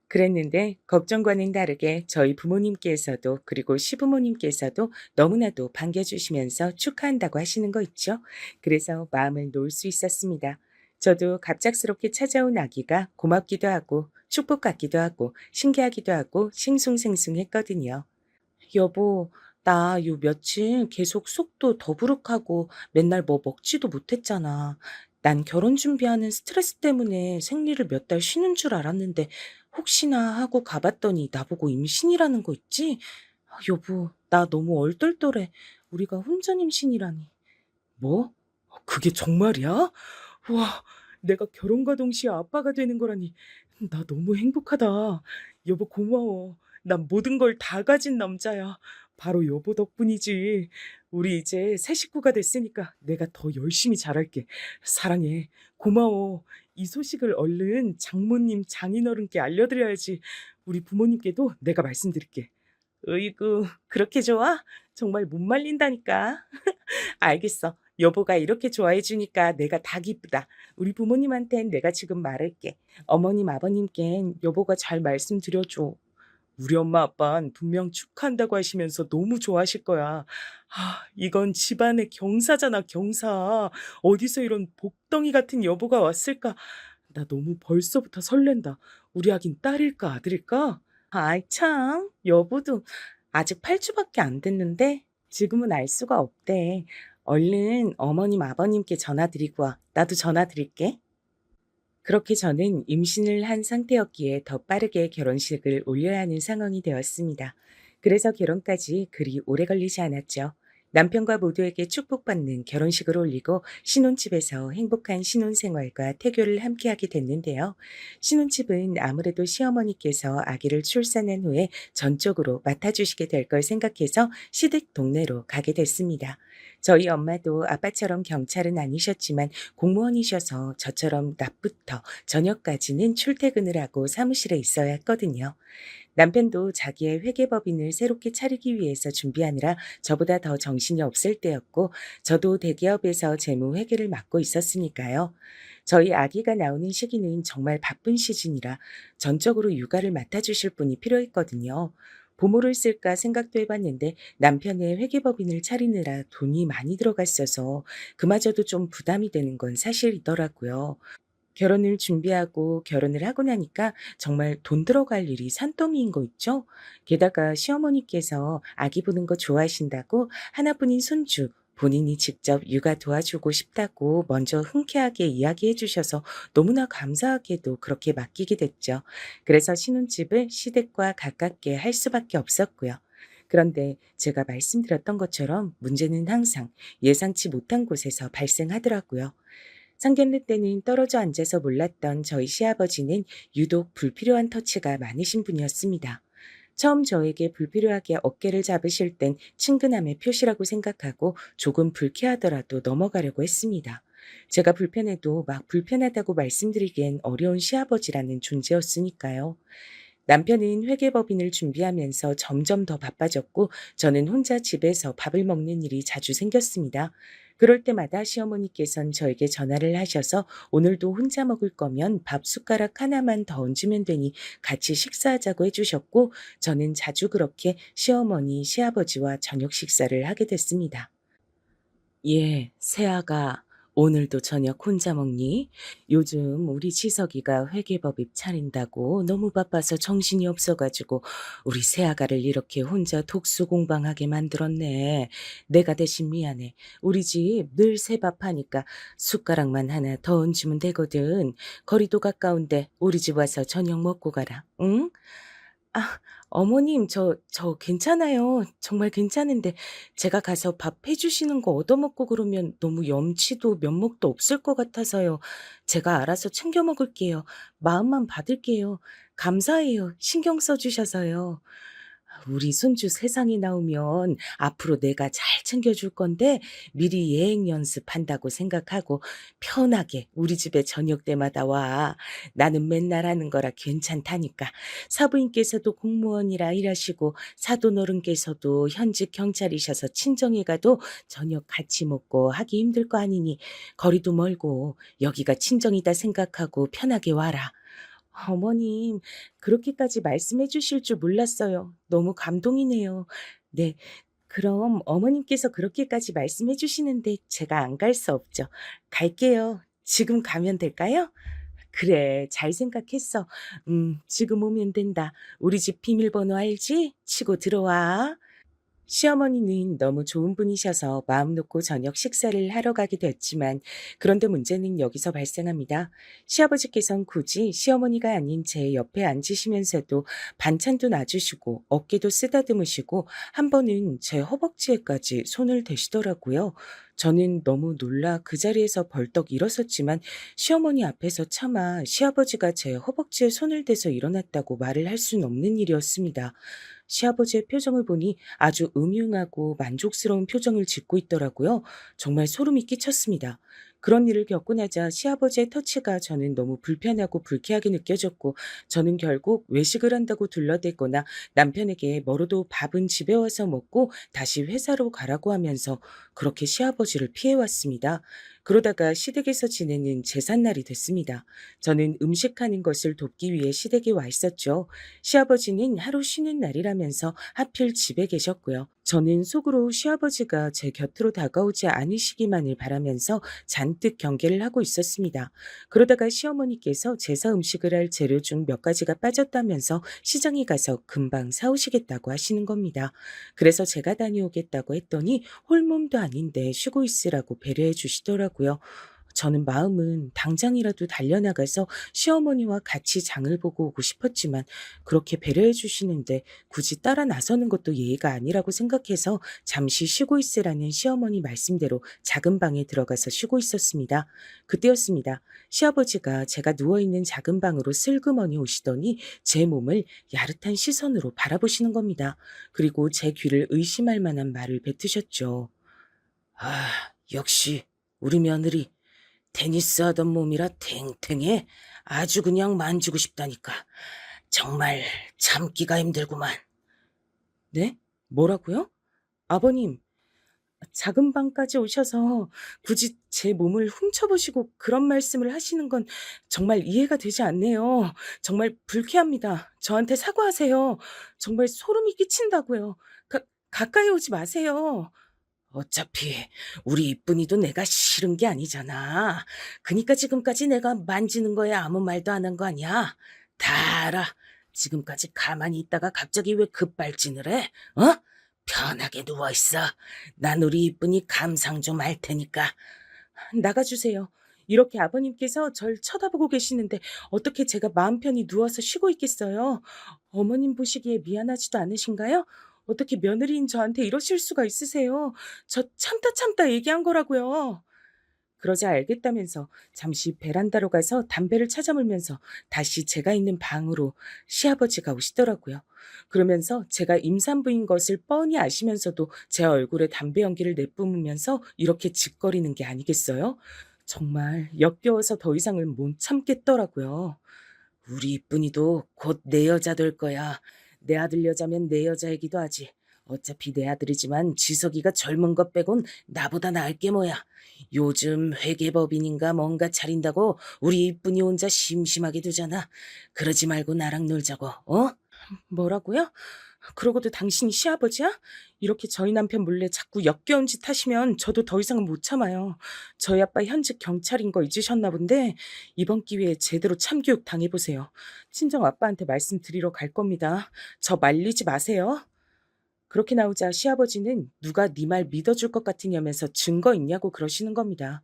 그랬는데 걱정과는 다르게 저희 부모님께서도 그리고 시부모님께서도 너무나도 반겨주시면서 축하한다고 하시는 거 있죠. 그래서 마음을 놓을 수 있었습니다. 저도 갑작스럽게 찾아온 아기가 고맙기도 하고 축복 같기도 하고 신기하기도 하고 싱숭생숭했거든요. 여보, 나 요 며칠 계속 속도 더부룩하고 맨날 뭐 먹지도 못했잖아. 난 결혼 준비하는 스트레스 때문에 생리를 몇 달 쉬는 줄 알았는데 혹시나 하고 가봤더니 나보고 임신이라는 거 있지? 아, 여보, 나 너무 얼떨떨해. 우리가 혼전 임신이라니. 뭐? 그게 정말이야? 와, 내가 결혼과 동시에 아빠가 되는 거라니. 나 너무 행복하다. 여보 고마워. 난 모든 걸 다 가진 남자야. 바로 여보 덕분이지. 우리 이제 새 식구가 됐으니까 내가 더 열심히 잘할게. 사랑해. 고마워. 이 소식을 얼른 장모님, 장인어른께 알려드려야지. 우리 부모님께도 내가 말씀드릴게. 으이구, 그렇게 좋아? 정말 못 말린다니까. 알겠어. 여보가 이렇게 좋아해 주니까 내가 다 기쁘다. 우리 부모님한텐 내가 지금 말할게. 어머님, 아버님껜 여보가 잘 말씀드려줘. 우리 엄마 아빠는 분명 축하한다고 하시면서 너무 좋아하실 거야. 아, 이건 집안의 경사잖아, 경사. 어디서 이런 복덩이 같은 여보가 왔을까? 나 너무 벌써부터 설렌다. 우리 아긴 딸일까, 아들일까? 아이, 참. 여보도 아직 8주밖에 안 됐는데 지금은 알 수가 없대. 얼른 어머님, 아버님께 전화드리고 와. 나도 전화드릴게. 그렇게 저는 임신을 한 상태였기에 더 빠르게 결혼식을 올려야 하는 상황이 되었습니다. 그래서 결혼까지 그리 오래 걸리지 않았죠. 남편과 모두에게 축복받는 결혼식을 올리고 신혼집에서 행복한 신혼생활과 태교를 함께하게 됐는데요. 신혼집은 아무래도 시어머니께서 아기를 출산한 후에 전적으로 맡아주시게 될 걸 생각해서 시댁 동네로 가게 됐습니다. 저희 엄마도 아빠처럼 경찰은 아니셨지만 공무원이셔서 저처럼 낮부터 저녁까지는 출퇴근을 하고 사무실에 있어야 했거든요. 남편도 자기의 회계법인을 새롭게 차리기 위해서 준비하느라 저보다 더 정신이 없을 때였고, 저도 대기업에서 재무 회계를 맡고 있었으니까요. 저희 아기가 나오는 시기는 정말 바쁜 시즌이라 전적으로 육아를 맡아주실 분이 필요했거든요. 부모를 쓸까 생각도 해봤는데 남편의 회계법인을 차리느라 돈이 많이 들어갔어서 그마저도 좀 부담이 되는 건 사실이더라고요. 결혼을 준비하고 결혼을 하고 나니까 정말 돈 들어갈 일이 산더미인 거 있죠? 게다가 시어머니께서 아기 보는 거 좋아하신다고 하나뿐인 손주, 본인이 직접 육아 도와주고 싶다고 먼저 흔쾌하게 이야기해 주셔서 너무나 감사하게도 그렇게 맡기게 됐죠. 그래서 신혼집을 시댁과 가깝게 할 수밖에 없었고요. 그런데 제가 말씀드렸던 것처럼 문제는 항상 예상치 못한 곳에서 발생하더라고요. 상견례 때는 떨어져 앉아서 몰랐던 저희 시아버지는 유독 불필요한 터치가 많으신 분이었습니다. 처음 저에게 불필요하게 어깨를 잡으실 땐 친근함의 표시라고 생각하고 조금 불쾌하더라도 넘어가려고 했습니다. 제가 불편해도 막 불편하다고 말씀드리기엔 어려운 시아버지라는 존재였으니까요. 남편은 회계법인을 준비하면서 점점 더 바빠졌고 저는 혼자 집에서 밥을 먹는 일이 자주 생겼습니다. 그럴 때마다 시어머니께선 저에게 전화를 하셔서 오늘도 혼자 먹을 거면 밥 숟가락 하나만 더 얹으면 되니 같이 식사하자고 해주셨고 저는 자주 그렇게 시어머니, 시아버지와 저녁 식사를 하게 됐습니다. 예, 새아가 오늘도 저녁 혼자 먹니? 요즘 우리 지석이가 회계법입 차린다고 너무 바빠서 정신이 없어가지고 우리 새아가를 이렇게 혼자 독수공방하게 만들었네. 내가 대신 미안해. 우리 집 늘 새밥하니까 숟가락만 하나 더 얹으면 되거든. 거리도 가까운데 우리 집 와서 저녁 먹고 가라. 응? 아, 어머님, 저 괜찮아요. 정말 괜찮은데, 제가 가서 밥 해주시는 거 얻어먹고 그러면 너무 염치도 면목도 없을 것 같아서요. 제가 알아서 챙겨 먹을게요. 마음만 받을게요. 감사해요. 신경 써주셔서요. 우리 손주 세상에 나오면 앞으로 내가 잘 챙겨줄 건데 미리 예행 연습한다고 생각하고 편하게 우리 집에 저녁 때마다 와. 나는 맨날 하는 거라 괜찮다니까. 사부인께서도 공무원이라 일하시고 사돈어른께서도 현직 경찰이셔서 친정에 가도 저녁 같이 먹고 하기 힘들 거 아니니 거리도 멀고 여기가 친정이다 생각하고 편하게 와라. 어머님, 그렇게까지 말씀해 주실 줄 몰랐어요. 너무 감동이네요. 네, 그럼 어머님께서 그렇게까지 말씀해 주시는데 제가 안 갈 수 없죠. 갈게요. 지금 가면 될까요? 그래, 잘 생각했어. 지금 오면 된다. 우리 집 비밀번호 알지? 치고 들어와. 시어머니는 너무 좋은 분이셔서 마음 놓고 저녁 식사를 하러 가게 됐지만 그런데 문제는 여기서 발생합니다. 시아버지께선 굳이 시어머니가 아닌 제 옆에 앉으시면서도 반찬도 놔주시고 어깨도 쓰다듬으시고 한 번은 제 허벅지에까지 손을 대시더라고요. 저는 너무 놀라 그 자리에서 벌떡 일어섰지만 시어머니 앞에서 차마 시아버지가 제 허벅지에 손을 대서 일어났다고 말을 할 수는 없는 일이었습니다. 시아버지의 표정을 보니 아주 음흉하고 만족스러운 표정을 짓고 있더라고요. 정말 소름이 끼쳤습니다. 그런 일을 겪고 나자 시아버지의 터치가 저는 너무 불편하고 불쾌하게 느껴졌고 저는 결국 외식을 한다고 둘러대거나 남편에게 뭐로도 밥은 집에 와서 먹고 다시 회사로 가라고 하면서 그렇게 시아버지를 피해왔습니다. 그러다가 시댁에서 지내는 제삿날이 됐습니다. 저는 음식하는 것을 돕기 위해 시댁에 와 있었죠. 시아버지는 하루 쉬는 날이라면서 하필 집에 계셨고요. 저는 속으로 시아버지가 제 곁으로 다가오지 않으시기만을 바라면서 잔뜩 경계를 하고 있었습니다. 그러다가 시어머니께서 제사 음식을 할 재료 중 몇 가지가 빠졌다면서 시장에 가서 금방 사오시겠다고 하시는 겁니다. 그래서 제가 다녀오겠다고 했더니 홀몸도 아닌데 쉬고 있으라고 배려해 주시더라고요. 저는 마음은 당장이라도 달려나가서 시어머니와 같이 장을 보고 오고 싶었지만 그렇게 배려해 주시는데 굳이 따라 나서는 것도 예의가 아니라고 생각해서 잠시 쉬고 있으라는 시어머니 말씀대로 작은 방에 들어가서 쉬고 있었습니다. 그때였습니다. 시아버지가 제가 누워있는 작은 방으로 슬그머니 오시더니 제 몸을 야릇한 시선으로 바라보시는 겁니다. 그리고 제 귀를 의심할 만한 말을 뱉으셨죠. 아, 역시 우리 며느리 테니스 하던 몸이라 탱탱해. 아주 그냥 만지고 싶다니까. 정말 참기가 힘들구만. 네? 뭐라고요? 아버님, 작은 방까지 오셔서 굳이 제 몸을 훔쳐보시고 그런 말씀을 하시는 건 정말 이해가 되지 않네요. 정말 불쾌합니다. 저한테 사과하세요. 정말 소름이 끼친다고요. 가까이 오지 마세요. 어차피 우리 이쁜이도 내가 싫은 게 아니잖아. 그니까 지금까지 내가 만지는 거에 아무 말도 안 한 거 아니야. 다 알아. 지금까지 가만히 있다가 갑자기 왜 급발진을 해? 어? 편하게 누워있어. 난 우리 이쁜이 감상 좀 할 테니까. 나가주세요. 이렇게 아버님께서 절 쳐다보고 계시는데 어떻게 제가 마음 편히 누워서 쉬고 있겠어요? 어머님 보시기에 미안하지도 않으신가요? 어떻게 며느리인 저한테 이러실 수가 있으세요? 저 참다 얘기한 거라고요. 그러자 알겠다면서 잠시 베란다로 가서 담배를 찾아 물면서 다시 제가 있는 방으로 시아버지가 오시더라고요. 그러면서 제가 임산부인 것을 뻔히 아시면서도 제 얼굴에 담배 연기를 내뿜으면서 이렇게 짓거리는 게 아니겠어요? 정말 역겨워서 더 이상은 못 참겠더라고요. 우리 이쁜이도 곧 내 여자 될 거야. 내 아들 여자면 내 여자이기도 하지. 어차피 내 아들이지만 지석이가 젊은 것 빼곤 나보다 나을 게 뭐야. 요즘 회계법인인가 뭔가 차린다고 우리 이쁜이 혼자 심심하게 두잖아. 그러지 말고 나랑 놀자고, 어? 뭐라고요? 그러고도 당신이 시아버지야? 이렇게 저희 남편 몰래 자꾸 역겨운 짓 하시면 저도 더 이상은 못 참아요. 저희 아빠 현직 경찰인 거 잊으셨나 본데 이번 기회에 제대로 참교육 당해보세요. 친정 아빠한테 말씀드리러 갈 겁니다. 저 말리지 마세요. 그렇게 나오자 시아버지는 누가 네 말 믿어줄 것 같으냐면서 증거 있냐고 그러시는 겁니다.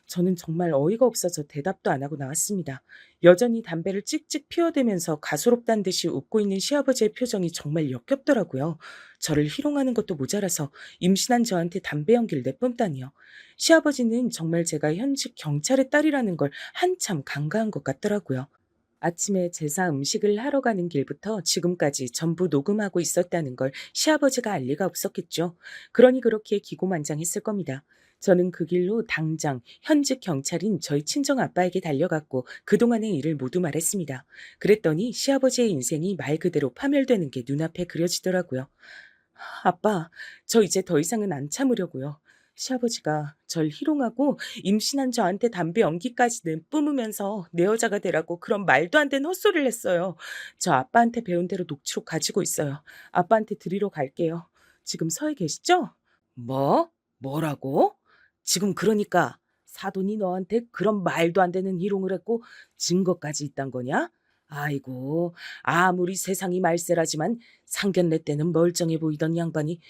저는 정말 어이가 없어서 대답도 안 하고 나왔습니다. 여전히 담배를 찍찍 피워대면서 가소롭다는 듯이 웃고 있는 시아버지의 표정이 정말 역겹더라고요. 저를 희롱하는 것도 모자라서 임신한 저한테 담배 연기를 내뿜다니요. 시아버지는 정말 제가 현직 경찰의 딸이라는 걸 한참 간과한 것 같더라고요. 아침에 제사 음식을 하러 가는 길부터 지금까지 전부 녹음하고 있었다는 걸 시아버지가 알 리가 없었겠죠. 그러니 그렇게 기고만장했을 겁니다. 저는 그 길로 당장 현직 경찰인 저희 친정 아빠에게 달려갔고 그동안의 일을 모두 말했습니다. 그랬더니 시아버지의 인생이 말 그대로 파멸되는 게 눈앞에 그려지더라고요. 아빠, 저 이제 더 이상은 안 참으려고요. 시아버지가 절 희롱하고 임신한 저한테 담배 연기까지 내뿜으면서 내 여자가 되라고 그런 말도 안 되는 헛소리를 했어요. 저 아빠한테 배운 대로 녹취록 가지고 있어요. 아빠한테 드리러 갈게요. 지금 서에 계시죠? 뭐? 뭐라고? 지금 그러니까 사돈이 너한테 그런 말도 안 되는 희롱을 했고 증거까지 있단 거냐? 아이고, 아무리 세상이 말세라지만 상견례 때는 멀쩡해 보이던 양반이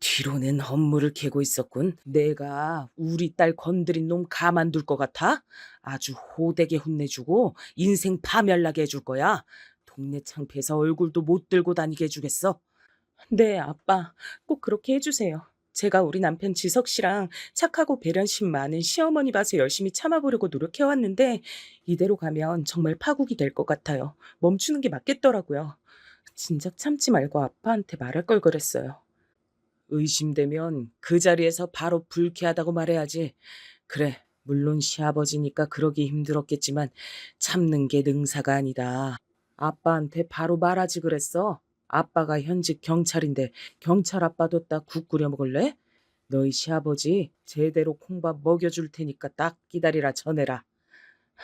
뒤로는 헛물을 캐고 있었군. 내가 우리 딸 건드린 놈 가만둘 것 같아? 아주 호되게 혼내주고 인생 파멸나게 해줄 거야. 동네 창피해서 얼굴도 못 들고 다니게 해주겠어. 네, 아빠. 꼭 그렇게 해주세요. 제가 우리 남편 지석 씨랑 착하고 배려심 많은 시어머니 봐서 열심히 참아보려고 노력해왔는데 이대로 가면 정말 파국이 될 것 같아요. 멈추는 게 맞겠더라고요. 진작 참지 말고 아빠한테 말할 걸 그랬어요. 의심되면 그 자리에서 바로 불쾌하다고 말해야지. 그래, 물론 시아버지니까 그러기 힘들었겠지만 참는 게 능사가 아니다. 아빠한테 바로 말하지 그랬어. 아빠가 현직 경찰인데 경찰 아빠 뒀다 국 끓여 먹을래? 너희 시아버지 제대로 콩밥 먹여줄 테니까 딱 기다리라 전해라.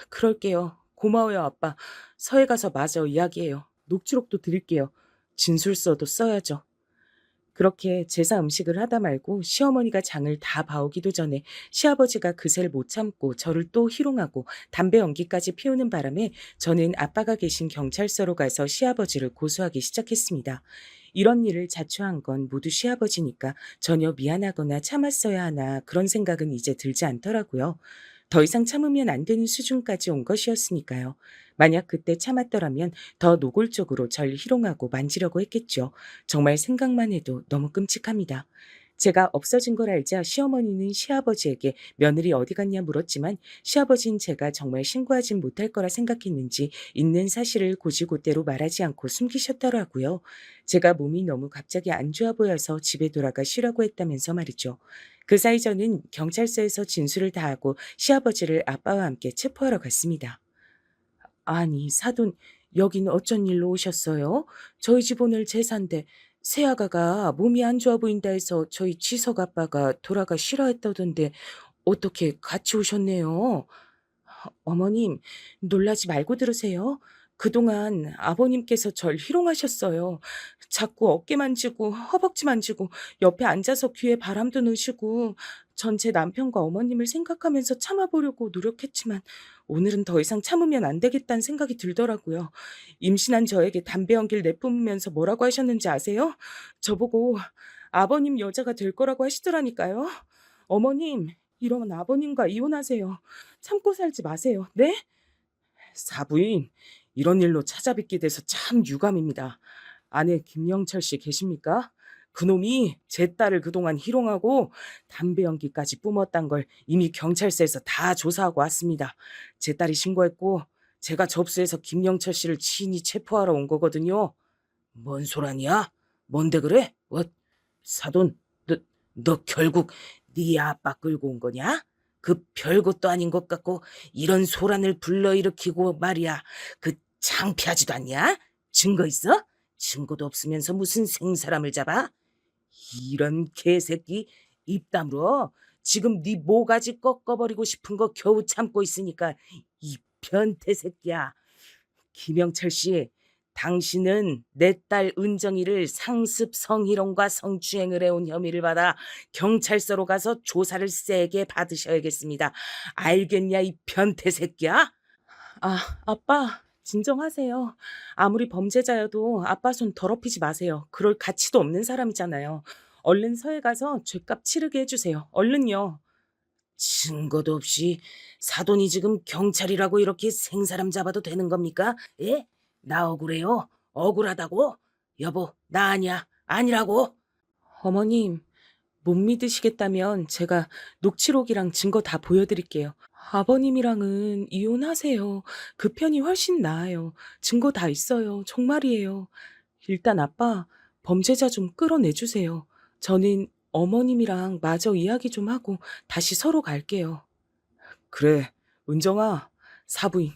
그럴게요. 고마워요, 아빠. 서해 가서 마저 이야기해요. 녹취록도 드릴게요. 진술서도 써야죠. 그렇게 제사 음식을 하다 말고 시어머니가 장을 다 봐오기도 전에 시아버지가 그새를 못 참고 저를 또 희롱하고 담배 연기까지 피우는 바람에 저는 아빠가 계신 경찰서로 가서 시아버지를 고소하기 시작했습니다. 이런 일을 자초한 건 모두 시아버지니까 전혀 미안하거나 참았어야 하나 그런 생각은 이제 들지 않더라고요. 더 이상 참으면 안 되는 수준까지 온 것이었으니까요. 만약 그때 참았더라면 더 노골적으로 절 희롱하고 만지려고 했겠죠. 정말 생각만 해도 너무 끔찍합니다. 제가 없어진 걸 알자 시어머니는 시아버지에게 며느리 어디 갔냐 물었지만 시아버지는 제가 정말 신고하진 못할 거라 생각했는지 있는 사실을 고지고대로 말하지 않고 숨기셨더라고요. 제가 몸이 너무 갑자기 안 좋아 보여서 집에 돌아가 쉬라고 했다면서 말이죠. 그 사이 저는 경찰서에서 진술을 다하고 시아버지를 아빠와 함께 체포하러 갔습니다. 아니, 사돈, 여긴 어쩐 일로 오셨어요? 저희 집 오늘 제사인데 새아가가 몸이 안 좋아 보인다 해서 저희 지석 아빠가 돌아가 싫어했다던데 어떻게 같이 오셨네요? 어머님, 놀라지 말고 들으세요. 그동안 아버님께서 절 희롱하셨어요. 자꾸 어깨 만지고 허벅지 만지고 옆에 앉아서 귀에 바람도 넣으시고 전 제 남편과 어머님을 생각하면서 참아보려고 노력했지만 오늘은 더 이상 참으면 안 되겠다는 생각이 들더라고요. 임신한 저에게 담배 연기를 내뿜으면서 뭐라고 하셨는지 아세요? 저보고 아버님 여자가 될 거라고 하시더라니까요. 어머님, 이러면 아버님과 이혼하세요. 참고 살지 마세요. 네? 사부인, 이런 일로 찾아뵙게 돼서 참 유감입니다. 아내 김영철 씨 계십니까? 그놈이 제 딸을 그동안 희롱하고 담배 연기까지 뿜었단 걸 이미 경찰서에서 다 조사하고 왔습니다. 제 딸이 신고했고 제가 접수해서 김영철 씨를 친히 체포하러 온 거거든요. 뭔 소란이야? 뭔데 그래? 사돈, 너 결국 네 아빠 끌고 온 거냐? 그 별것도 아닌 것 같고 이런 소란을 불러일으키고 말이야. 그 창피하지도 않냐? 증거 있어? 증거도 없으면서 무슨 생사람을 잡아? 이런 개새끼 입 다물어. 지금 네 모가지 꺾어버리고 싶은 거 겨우 참고 있으니까 이 변태 새끼야. 김영철 씨, 당신은 내 딸 은정이를 상습 성희롱과 성추행을 해온 혐의를 받아 경찰서로 가서 조사를 세게 받으셔야겠습니다. 알겠냐, 이 변태 새끼야? 아빠, 진정하세요. 아무리 범죄자여도 아빠 손 더럽히지 마세요. 그럴 가치도 없는 사람이잖아요. 얼른 서해 가서 죗값 치르게 해주세요. 얼른요. 증거도 없이 사돈이 지금 경찰이라고 이렇게 생사람 잡아도 되는 겁니까? 예? 나 억울해요. 억울하다고? 여보, 나 아니야. 아니라고. 어머님, 못 믿으시겠다면 제가 녹취록이랑 증거 다 보여드릴게요. 아버님이랑은 이혼하세요. 그 편이 훨씬 나아요. 증거 다 있어요. 정말이에요. 일단 아빠, 범죄자 좀 끌어내주세요. 저는 어머님이랑 마저 이야기 좀 하고 다시 서로 갈게요. 그래, 은정아, 사부인.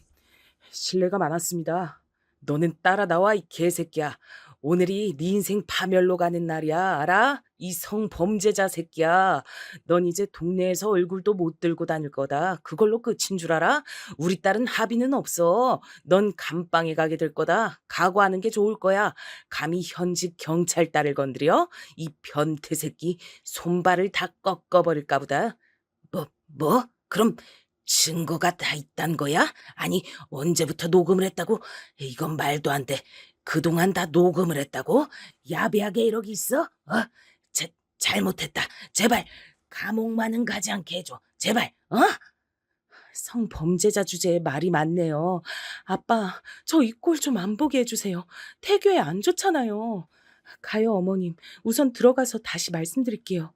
실례가 많았습니다. 너는 따라 나와, 이 개새끼야. 오늘이 네 인생 파멸로 가는 날이야, 알아? 이 성범죄자 새끼야. 넌 이제 동네에서 얼굴도 못 들고 다닐 거다. 그걸로 끝인 줄 알아? 우리 딸은 합의는 없어. 넌 감방에 가게 될 거다. 각오하는 게 좋을 거야. 감히 현직 경찰 딸을 건드려? 이 변태 새끼 손발을 다 꺾어버릴까 보다. 뭐? 그럼 증거가 다 있단 거야? 아니, 언제부터 녹음을 했다고? 이건 말도 안 돼. 그동안 다 녹음을 했다고? 야비하게 이러기 있어? 잘못했다. 제발 감옥만은 가지 않게 해줘. 제발, 성범죄자 주제에 말이 많네요. 아빠, 저 이 꼴 좀 안 보게 해주세요. 태교에 안 좋잖아요. 가요, 어머님. 우선 들어가서 다시 말씀드릴게요.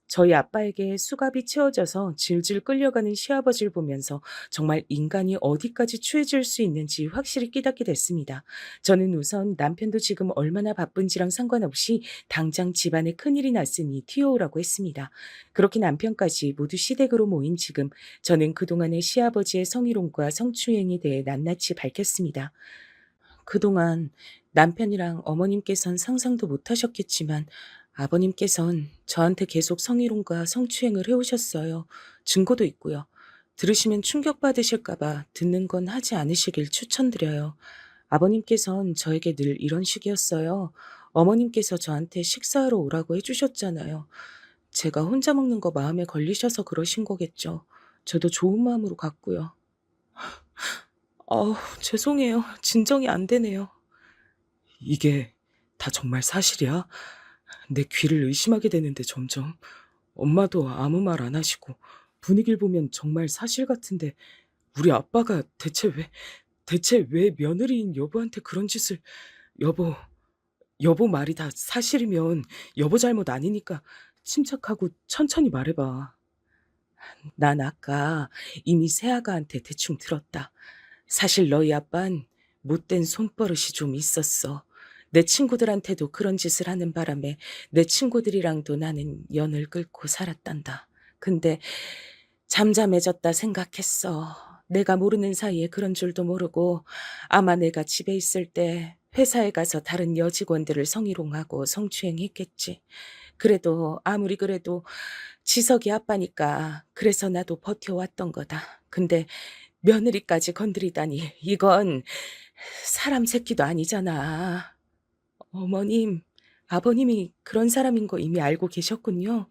저희 아빠에게 수갑이 채워져서 질질 끌려가는 시아버지를 보면서 정말 인간이 어디까지 추해질 수 있는지 확실히 깨닫게 됐습니다. 저는 우선 남편도 지금 얼마나 바쁜지랑 상관없이 당장 집안에 큰일이 났으니 튀어오라고 했습니다. 그렇게 남편까지 모두 시댁으로 모인 지금 저는 그동안의 시아버지의 성희롱과 성추행에 대해 낱낱이 밝혔습니다. 그동안 남편이랑 어머님께선 상상도 못하셨겠지만 아버님께선 저한테 계속 성희롱과 성추행을 해오셨어요. 증거도 있고요. 들으시면 충격받으실까봐 듣는 건 하지 않으시길 추천드려요. 아버님께선 저에게 늘 이런 식이었어요. 어머님께서 저한테 식사하러 오라고 해주셨잖아요. 제가 혼자 먹는 거 마음에 걸리셔서 그러신 거겠죠. 저도 좋은 마음으로 갔고요. 죄송해요. 진정이 안 되네요. 이게 다 정말 사실이야? 내 귀를 의심하게 되는데 점점. 엄마도 아무 말 안 하시고 분위기를 보면 정말 사실 같은데 우리 아빠가 대체 왜 며느리인 여보한테 그런 짓을. 여보 말이 다 사실이면 여보 잘못 아니니까 침착하고 천천히 말해봐. 난 아까 이미 새아가한테 대충 들었다. 사실 너희 아빤 못된 손버릇이 좀 있었어. 내 친구들한테도 그런 짓을 하는 바람에 내 친구들이랑도 나는 연을 끊고 살았단다. 근데 잠잠해졌다 생각했어. 내가 모르는 사이에 그런 줄도 모르고 아마 내가 집에 있을 때 회사에 가서 다른 여직원들을 성희롱하고 성추행했겠지. 그래도 아무리 그래도 지석이 아빠니까 그래서 나도 버텨왔던 거다. 근데 며느리까지 건드리다니 이건 사람 새끼도 아니잖아. 어머님, 아버님이 그런 사람인 거 이미 알고 계셨군요.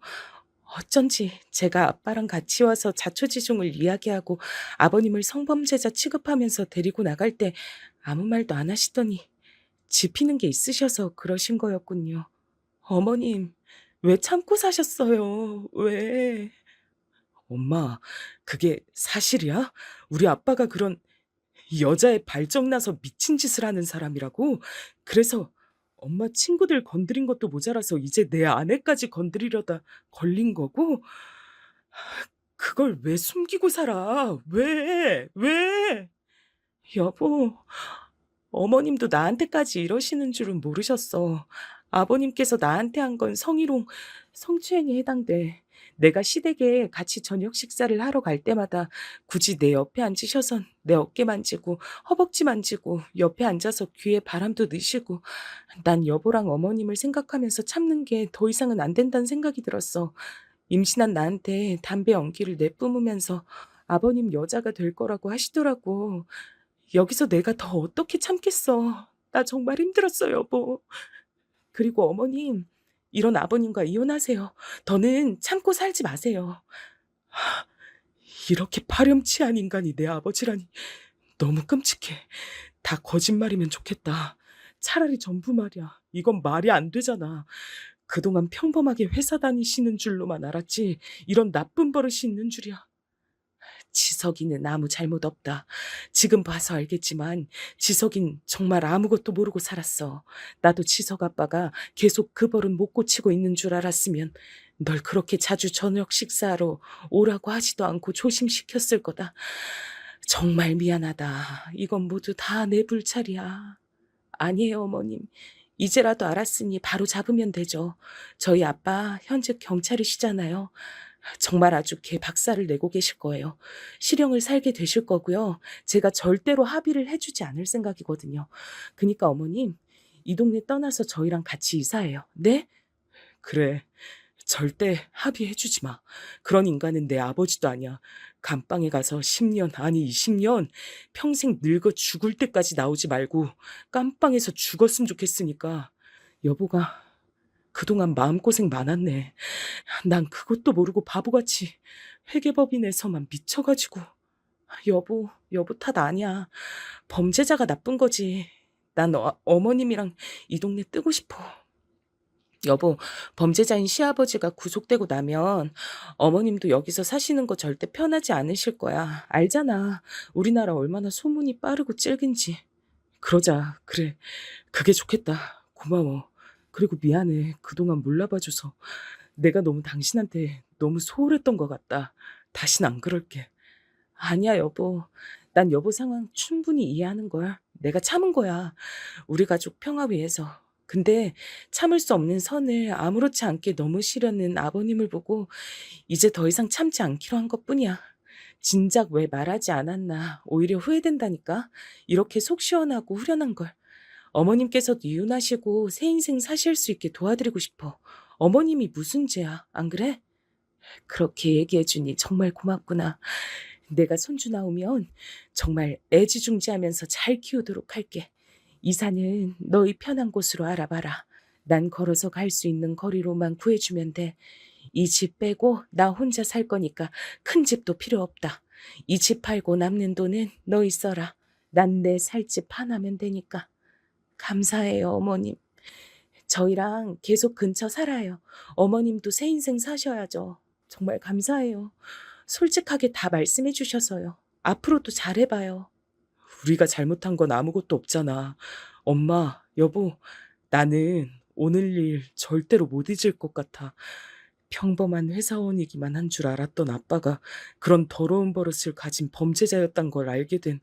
어쩐지 제가 아빠랑 같이 와서 자초지종을 이야기하고 아버님을 성범죄자 취급하면서 데리고 나갈 때 아무 말도 안 하시더니 짚히는 게 있으셔서 그러신 거였군요. 어머님, 왜 참고 사셨어요? 왜? 엄마, 그게 사실이야? 우리 아빠가 그런 여자의 발정나서 미친 짓을 하는 사람이라고? 그래서 엄마 친구들 건드린 것도 모자라서 이제 내 아내까지 건드리려다 걸린 거고? 그걸 왜 숨기고 살아? 왜? 여보, 어머님도 나한테까지 이러시는 줄은 모르셨어. 아버님께서 나한테 한 건 성희롱, 성추행에 해당돼. 내가 시댁에 같이 저녁 식사를 하러 갈 때마다 굳이 내 옆에 앉으셔선 내 어깨 만지고 허벅지 만지고 옆에 앉아서 귀에 바람도 넣으시고 난 여보랑 어머님을 생각하면서 참는 게 더 이상은 안 된다는 생각이 들었어. 임신한 나한테 담배 연기를 내뿜으면서 아버님 여자가 될 거라고 하시더라고. 여기서 내가 더 어떻게 참겠어. 나 정말 힘들었어, 여보. 그리고 어머님, 이런 아버님과 이혼하세요. 더는 참고 살지 마세요. 이렇게 파렴치한 인간이 내 아버지라니 너무 끔찍해. 다 거짓말이면 좋겠다. 차라리 전부 말이야. 이건 말이 안 되잖아. 그동안 평범하게 회사 다니시는 줄로만 알았지 이런 나쁜 버릇이 있는 줄이야. 지석이는 아무 잘못 없다. 지금 봐서 알겠지만 지석인 정말 아무것도 모르고 살았어. 나도 지석 아빠가 계속 그 버릇 못 고치고 있는 줄 알았으면 널 그렇게 자주 저녁 식사하러 오라고 하지도 않고 조심시켰을 거다. 정말 미안하다. 이건 모두 다 내 불찰이야. 아니에요, 어머님. 이제라도 알았으니 바로 잡으면 되죠. 저희 아빠 현직 경찰이시잖아요. 정말 아주 개 박살을 내고 계실 거예요. 실형을 살게 되실 거고요. 제가 절대로 합의를 해주지 않을 생각이거든요. 그러니까 어머님, 이 동네 떠나서 저희랑 같이 이사해요. 네? 그래. 절대 합의해주지 마. 그런 인간은 내 아버지도 아니야. 감방에 가서 10년, 아니 20년, 평생 늙어 죽을 때까지 나오지 말고 깜빵에서 죽었으면 좋겠으니까. 여보가 그동안 마음고생 많았네. 난 그것도 모르고 바보같이 회계법인에서만 미쳐가지고. 여보 탓 아니야. 범죄자가 나쁜 거지. 난 어머님이랑 이 동네 뜨고 싶어. 여보, 범죄자인 시아버지가 구속되고 나면 어머님도 여기서 사시는 거 절대 편하지 않으실 거야. 알잖아. 우리나라 얼마나 소문이 빠르고 찔긴지. 그러자. 그래. 그게 좋겠다. 고마워. 그리고 미안해. 그동안 몰라봐줘서. 내가 너무 당신한테 너무 소홀했던 것 같다. 다신 안 그럴게. 아니야, 여보. 난 여보 상황 충분히 이해하는 걸. 내가 참은 거야. 우리 가족 평화 위해서. 근데 참을 수 없는 선을 아무렇지 않게 넘으시려는 아버님을 보고 이제 더 이상 참지 않기로 한 것뿐이야. 진작 왜 말하지 않았나. 오히려 후회된다니까. 이렇게 속 시원하고 후련한 걸. 어머님께서도 이혼하시고 새 인생 사실 수 있게 도와드리고 싶어. 어머님이 무슨 죄야, 안 그래? 그렇게 얘기해주니 정말 고맙구나. 내가 손주 나오면 정말 애지중지하면서 잘 키우도록 할게. 이사는 너희 편한 곳으로 알아봐라. 난 걸어서 갈 수 있는 거리로만 구해주면 돼. 이 집 빼고 나 혼자 살 거니까 큰 집도 필요 없다. 이 집 팔고 남는 돈은 너희 써라. 난 내 살 집 하나면 되니까. 감사해요, 어머님. 저희랑 계속 근처 살아요. 어머님도 새 인생 사셔야죠. 정말 감사해요. 솔직하게 다 말씀해 주셔서요. 앞으로도 잘해봐요. 우리가 잘못한 건 아무것도 없잖아. 엄마, 여보, 나는 오늘 일 절대로 못 잊을 것 같아. 평범한 회사원이기만 한 줄 알았던 아빠가 그런 더러운 버릇을 가진 범죄자였단 걸 알게 된.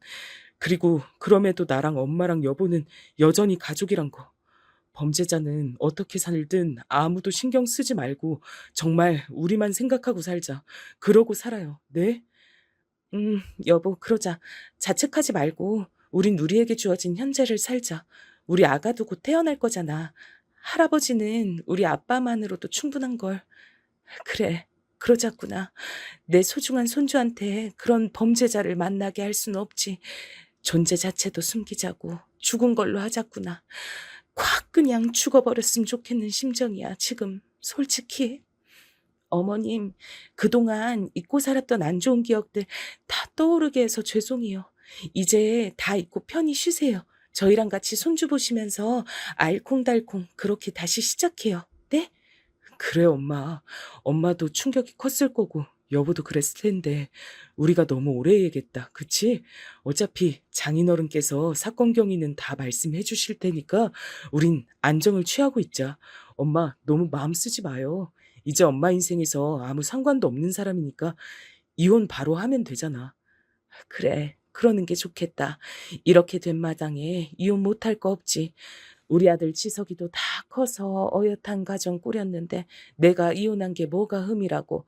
그리고 그럼에도 나랑 엄마랑 여보는 여전히 가족이란 거. 범죄자는 어떻게 살든 아무도 신경 쓰지 말고 정말 우리만 생각하고 살자. 그러고 살아요. 네? 여보, 그러자. 자책하지 말고 우린 우리에게 주어진 현재를 살자. 우리 아가도 곧 태어날 거잖아. 할아버지는 우리 아빠만으로도 충분한 걸. 그래, 그러자꾸나. 내 소중한 손주한테 그런 범죄자를 만나게 할 수는 없지. 존재 자체도 숨기자고 죽은 걸로 하자꾸나. 콱 그냥 죽어버렸으면 좋겠는 심정이야, 지금. 솔직히. 어머님, 그동안 잊고 살았던 안 좋은 기억들 다 떠오르게 해서 죄송해요. 이제 다 잊고 편히 쉬세요. 저희랑 같이 손주 보시면서 알콩달콩 그렇게 다시 시작해요. 네? 그래, 엄마. 엄마도 충격이 컸을 거고 여보도 그랬을 텐데 우리가 너무 오래 얘기했다. 그치? 어차피 장인어른께서 사건 경위는 다 말씀해 주실 테니까 우린 안정을 취하고 있자. 엄마 너무 마음 쓰지 마요. 이제 엄마 인생에서 아무 상관도 없는 사람이니까 이혼 바로 하면 되잖아. 그래, 그러는 게 좋겠다. 이렇게 된 마당에 이혼 못할 거 없지. 우리 아들 지석이도 다 커서 어엿한 가정 꾸렸는데 내가 이혼한 게 뭐가 흠이라고.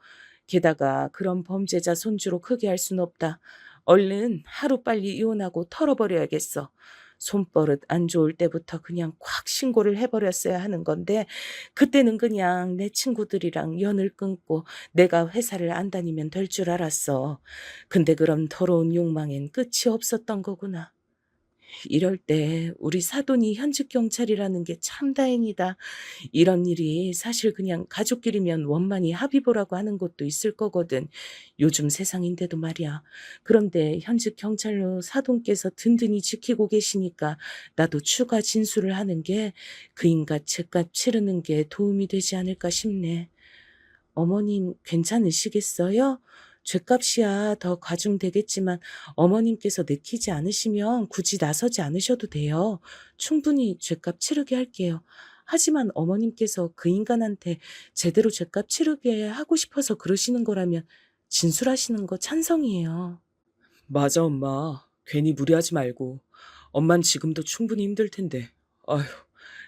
게다가 그런 범죄자 손주로 크게 할 순 없다. 얼른 하루빨리 이혼하고 털어버려야겠어. 손버릇 안 좋을 때부터 그냥 콱 신고를 해버렸어야 하는 건데 그때는 그냥 내 친구들이랑 연을 끊고 내가 회사를 안 다니면 될 줄 알았어. 근데 그런 더러운 욕망엔 끝이 없었던 거구나. 이럴 때 우리 사돈이 현직 경찰이라는 게 참 다행이다. 이런 일이 사실 그냥 가족끼리면 원만히 합의 보라고 하는 것도 있을 거거든. 요즘 세상인데도 말이야. 그런데 현직 경찰로 사돈께서 든든히 지키고 계시니까 나도 추가 진술을 하는 게 그 인간 죄값 치르는 게 도움이 되지 않을까 싶네. 어머님 괜찮으시겠어요? 죗값이야 더 과중되겠지만 어머님께서 내키지 않으시면 굳이 나서지 않으셔도 돼요. 충분히 죗값 치르게 할게요. 하지만 어머님께서 그 인간한테 제대로 죗값 치르게 하고 싶어서 그러시는 거라면 진술하시는 거 찬성이에요. 맞아, 엄마. 괜히 무리하지 말고. 엄만 지금도 충분히 힘들 텐데. 아휴,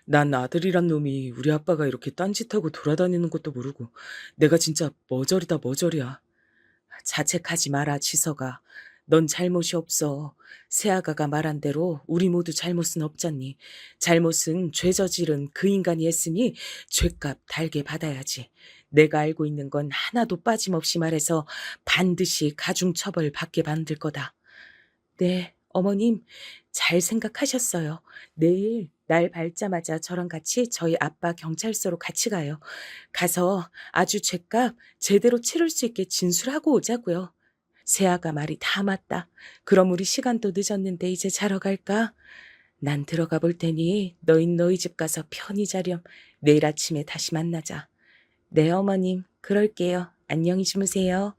난 아들이란 놈이 우리 아빠가 이렇게 딴짓하고 돌아다니는 것도 모르고 내가 진짜 머저리다 머저리야. 자책하지 마라, 지서가. 넌 잘못이 없어. 새아가가 말한 대로 우리 모두 잘못은 없잖니. 잘못은 죄 저지른 그 인간이 했으니 죄값 달게 받아야지. 내가 알고 있는 건 하나도 빠짐없이 말해서 반드시 가중처벌 받게 만들 거다. 네, 어머님, 잘 생각하셨어요. 내일 날 밝자마자 저랑 같이 저희 아빠 경찰서로 같이 가요. 가서 아주 죄값 제대로 치를 수 있게 진술하고 오자고요. 세아가 말이 다 맞다. 그럼 우리 시간도 늦었는데 이제 자러 갈까? 난 들어가 볼 테니 너희 집 가서 편히 자렴. 내일 아침에 다시 만나자. 네, 어머님, 그럴게요. 안녕히 주무세요.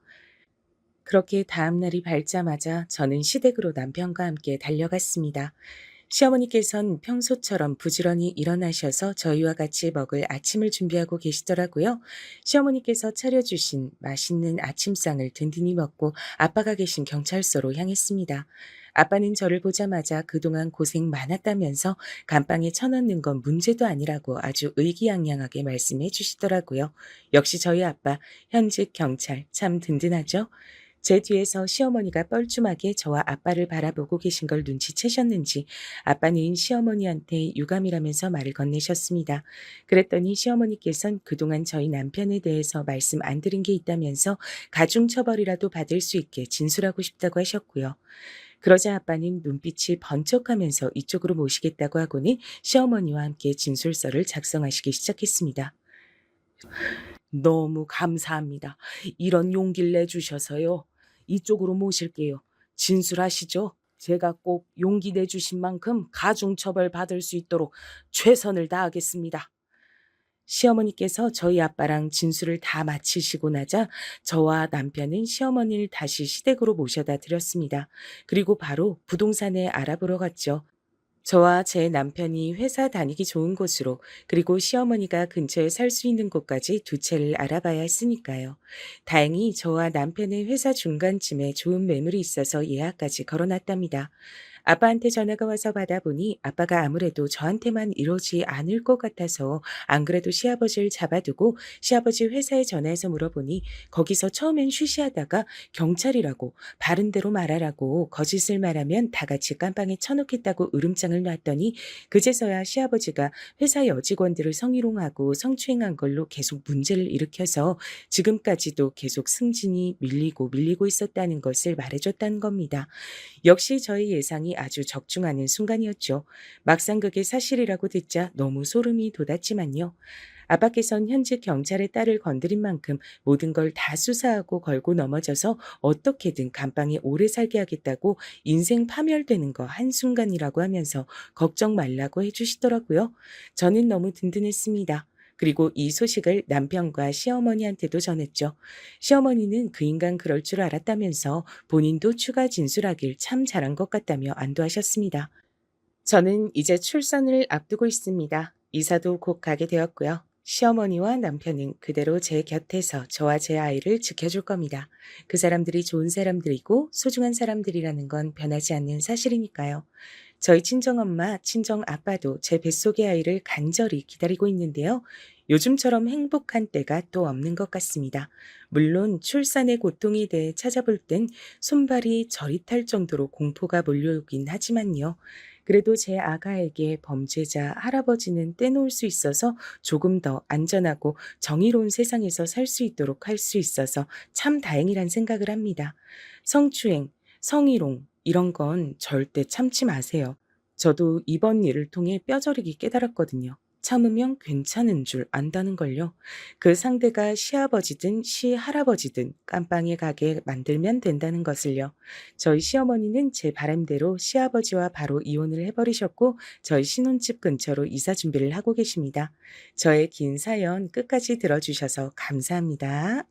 그렇게 다음 날이 밝자마자 저는 시댁으로 남편과 함께 달려갔습니다. 시어머니께선 평소처럼 부지런히 일어나셔서 저희와 같이 먹을 아침을 준비하고 계시더라고요. 시어머니께서 차려주신 맛있는 아침상을 든든히 먹고 아빠가 계신 경찰서로 향했습니다. 아빠는 저를 보자마자 그동안 고생 많았다면서 감방에 쳐넣는 건 문제도 아니라고 아주 의기양양하게 말씀해 주시더라고요. 역시 저희 아빠, 현직 경찰, 참 든든하죠? 제 뒤에서 시어머니가 뻘쭘하게 저와 아빠를 바라보고 계신 걸 눈치채셨는지 아빠는 시어머니한테 유감이라면서 말을 건네셨습니다. 그랬더니 시어머니께선 그동안 저희 남편에 대해서 말씀 안 드린 게 있다면서 가중처벌이라도 받을 수 있게 진술하고 싶다고 하셨고요. 그러자 아빠는 눈빛이 번쩍하면서 이쪽으로 모시겠다고 하고는 시어머니와 함께 진술서를 작성하시기 시작했습니다. 너무 감사합니다. 이런 용기를 내주셔서요. 이쪽으로 모실게요. 진술하시죠. 제가 꼭 용기 내주신 만큼 가중처벌 받을 수 있도록 최선을 다하겠습니다. 시어머니께서 저희 아빠랑 진술을 다 마치시고 나자 저와 남편은 시어머니를 다시 시댁으로 모셔다 드렸습니다. 그리고 바로 부동산에 알아보러 갔죠. 저와 제 남편이 회사 다니기 좋은 곳으로 그리고 시어머니가 근처에 살 수 있는 곳까지 두 채를 알아봐야 했으니까요. 다행히 저와 남편의 회사 중간쯤에 좋은 매물이 있어서 예약까지 걸어놨답니다. 아빠한테 전화가 와서 받아보니 아빠가 아무래도 저한테만 이러지 않을 것 같아서 안 그래도 시아버지를 잡아두고 시아버지 회사에 전화해서 물어보니 거기서 처음엔 쉬쉬하다가 경찰이라고 바른 대로 말하라고 거짓을 말하면 다 같이 깜빵에 쳐놓겠다고 으름장을 놨더니 그제서야 시아버지가 회사 여직원들을 성희롱하고 성추행한 걸로 계속 문제를 일으켜서 지금까지도 계속 승진이 밀리고 있었다는 것을 말해줬다는 겁니다. 역시 저의 예상이 아주 적중하는 순간이었죠. 막상 그게 사실이라고 듣자 너무 소름이 돋았지만요. 아빠께선 현직 경찰의 딸을 건드린 만큼 모든 걸 다 수사하고 걸고 넘어져서 어떻게든 감방에 오래 살게 하겠다고 인생 파멸되는 거 한순간이라고 하면서 걱정 말라고 해주시더라고요. 저는 너무 든든했습니다. 그리고 이 소식을 남편과 시어머니한테도 전했죠. 시어머니는 그 인간 그럴 줄 알았다면서 본인도 추가 진술하길 참 잘한 것 같다며 안도하셨습니다. 저는 이제 출산을 앞두고 있습니다. 이사도 곧 가게 되었고요. 시어머니와 남편은 그대로 제 곁에서 저와 제 아이를 지켜줄 겁니다. 그 사람들이 좋은 사람들이고 소중한 사람들이라는 건 변하지 않는 사실이니까요. 저희 친정엄마, 친정아빠도 제 뱃속의 아이를 간절히 기다리고 있는데요. 요즘처럼 행복한 때가 또 없는 것 같습니다. 물론 출산의 고통에 대해 찾아볼 땐 손발이 저릿할 정도로 공포가 몰려오긴 하지만요. 그래도 제 아가에게 범죄자 할아버지는 떼놓을 수 있어서 조금 더 안전하고 정의로운 세상에서 살 수 있도록 할 수 있어서 참 다행이란 생각을 합니다. 성추행, 성희롱 이런 건 절대 참지 마세요. 저도 이번 일을 통해 뼈저리게 깨달았거든요. 참으면 괜찮은 줄 안다는 걸요. 그 상대가 시아버지든 시할아버지든 깜빵에 가게 만들면 된다는 것을요. 저희 시어머니는 제 바람대로 시아버지와 바로 이혼을 해버리셨고 저희 신혼집 근처로 이사 준비를 하고 계십니다. 저의 긴 사연 끝까지 들어주셔서 감사합니다.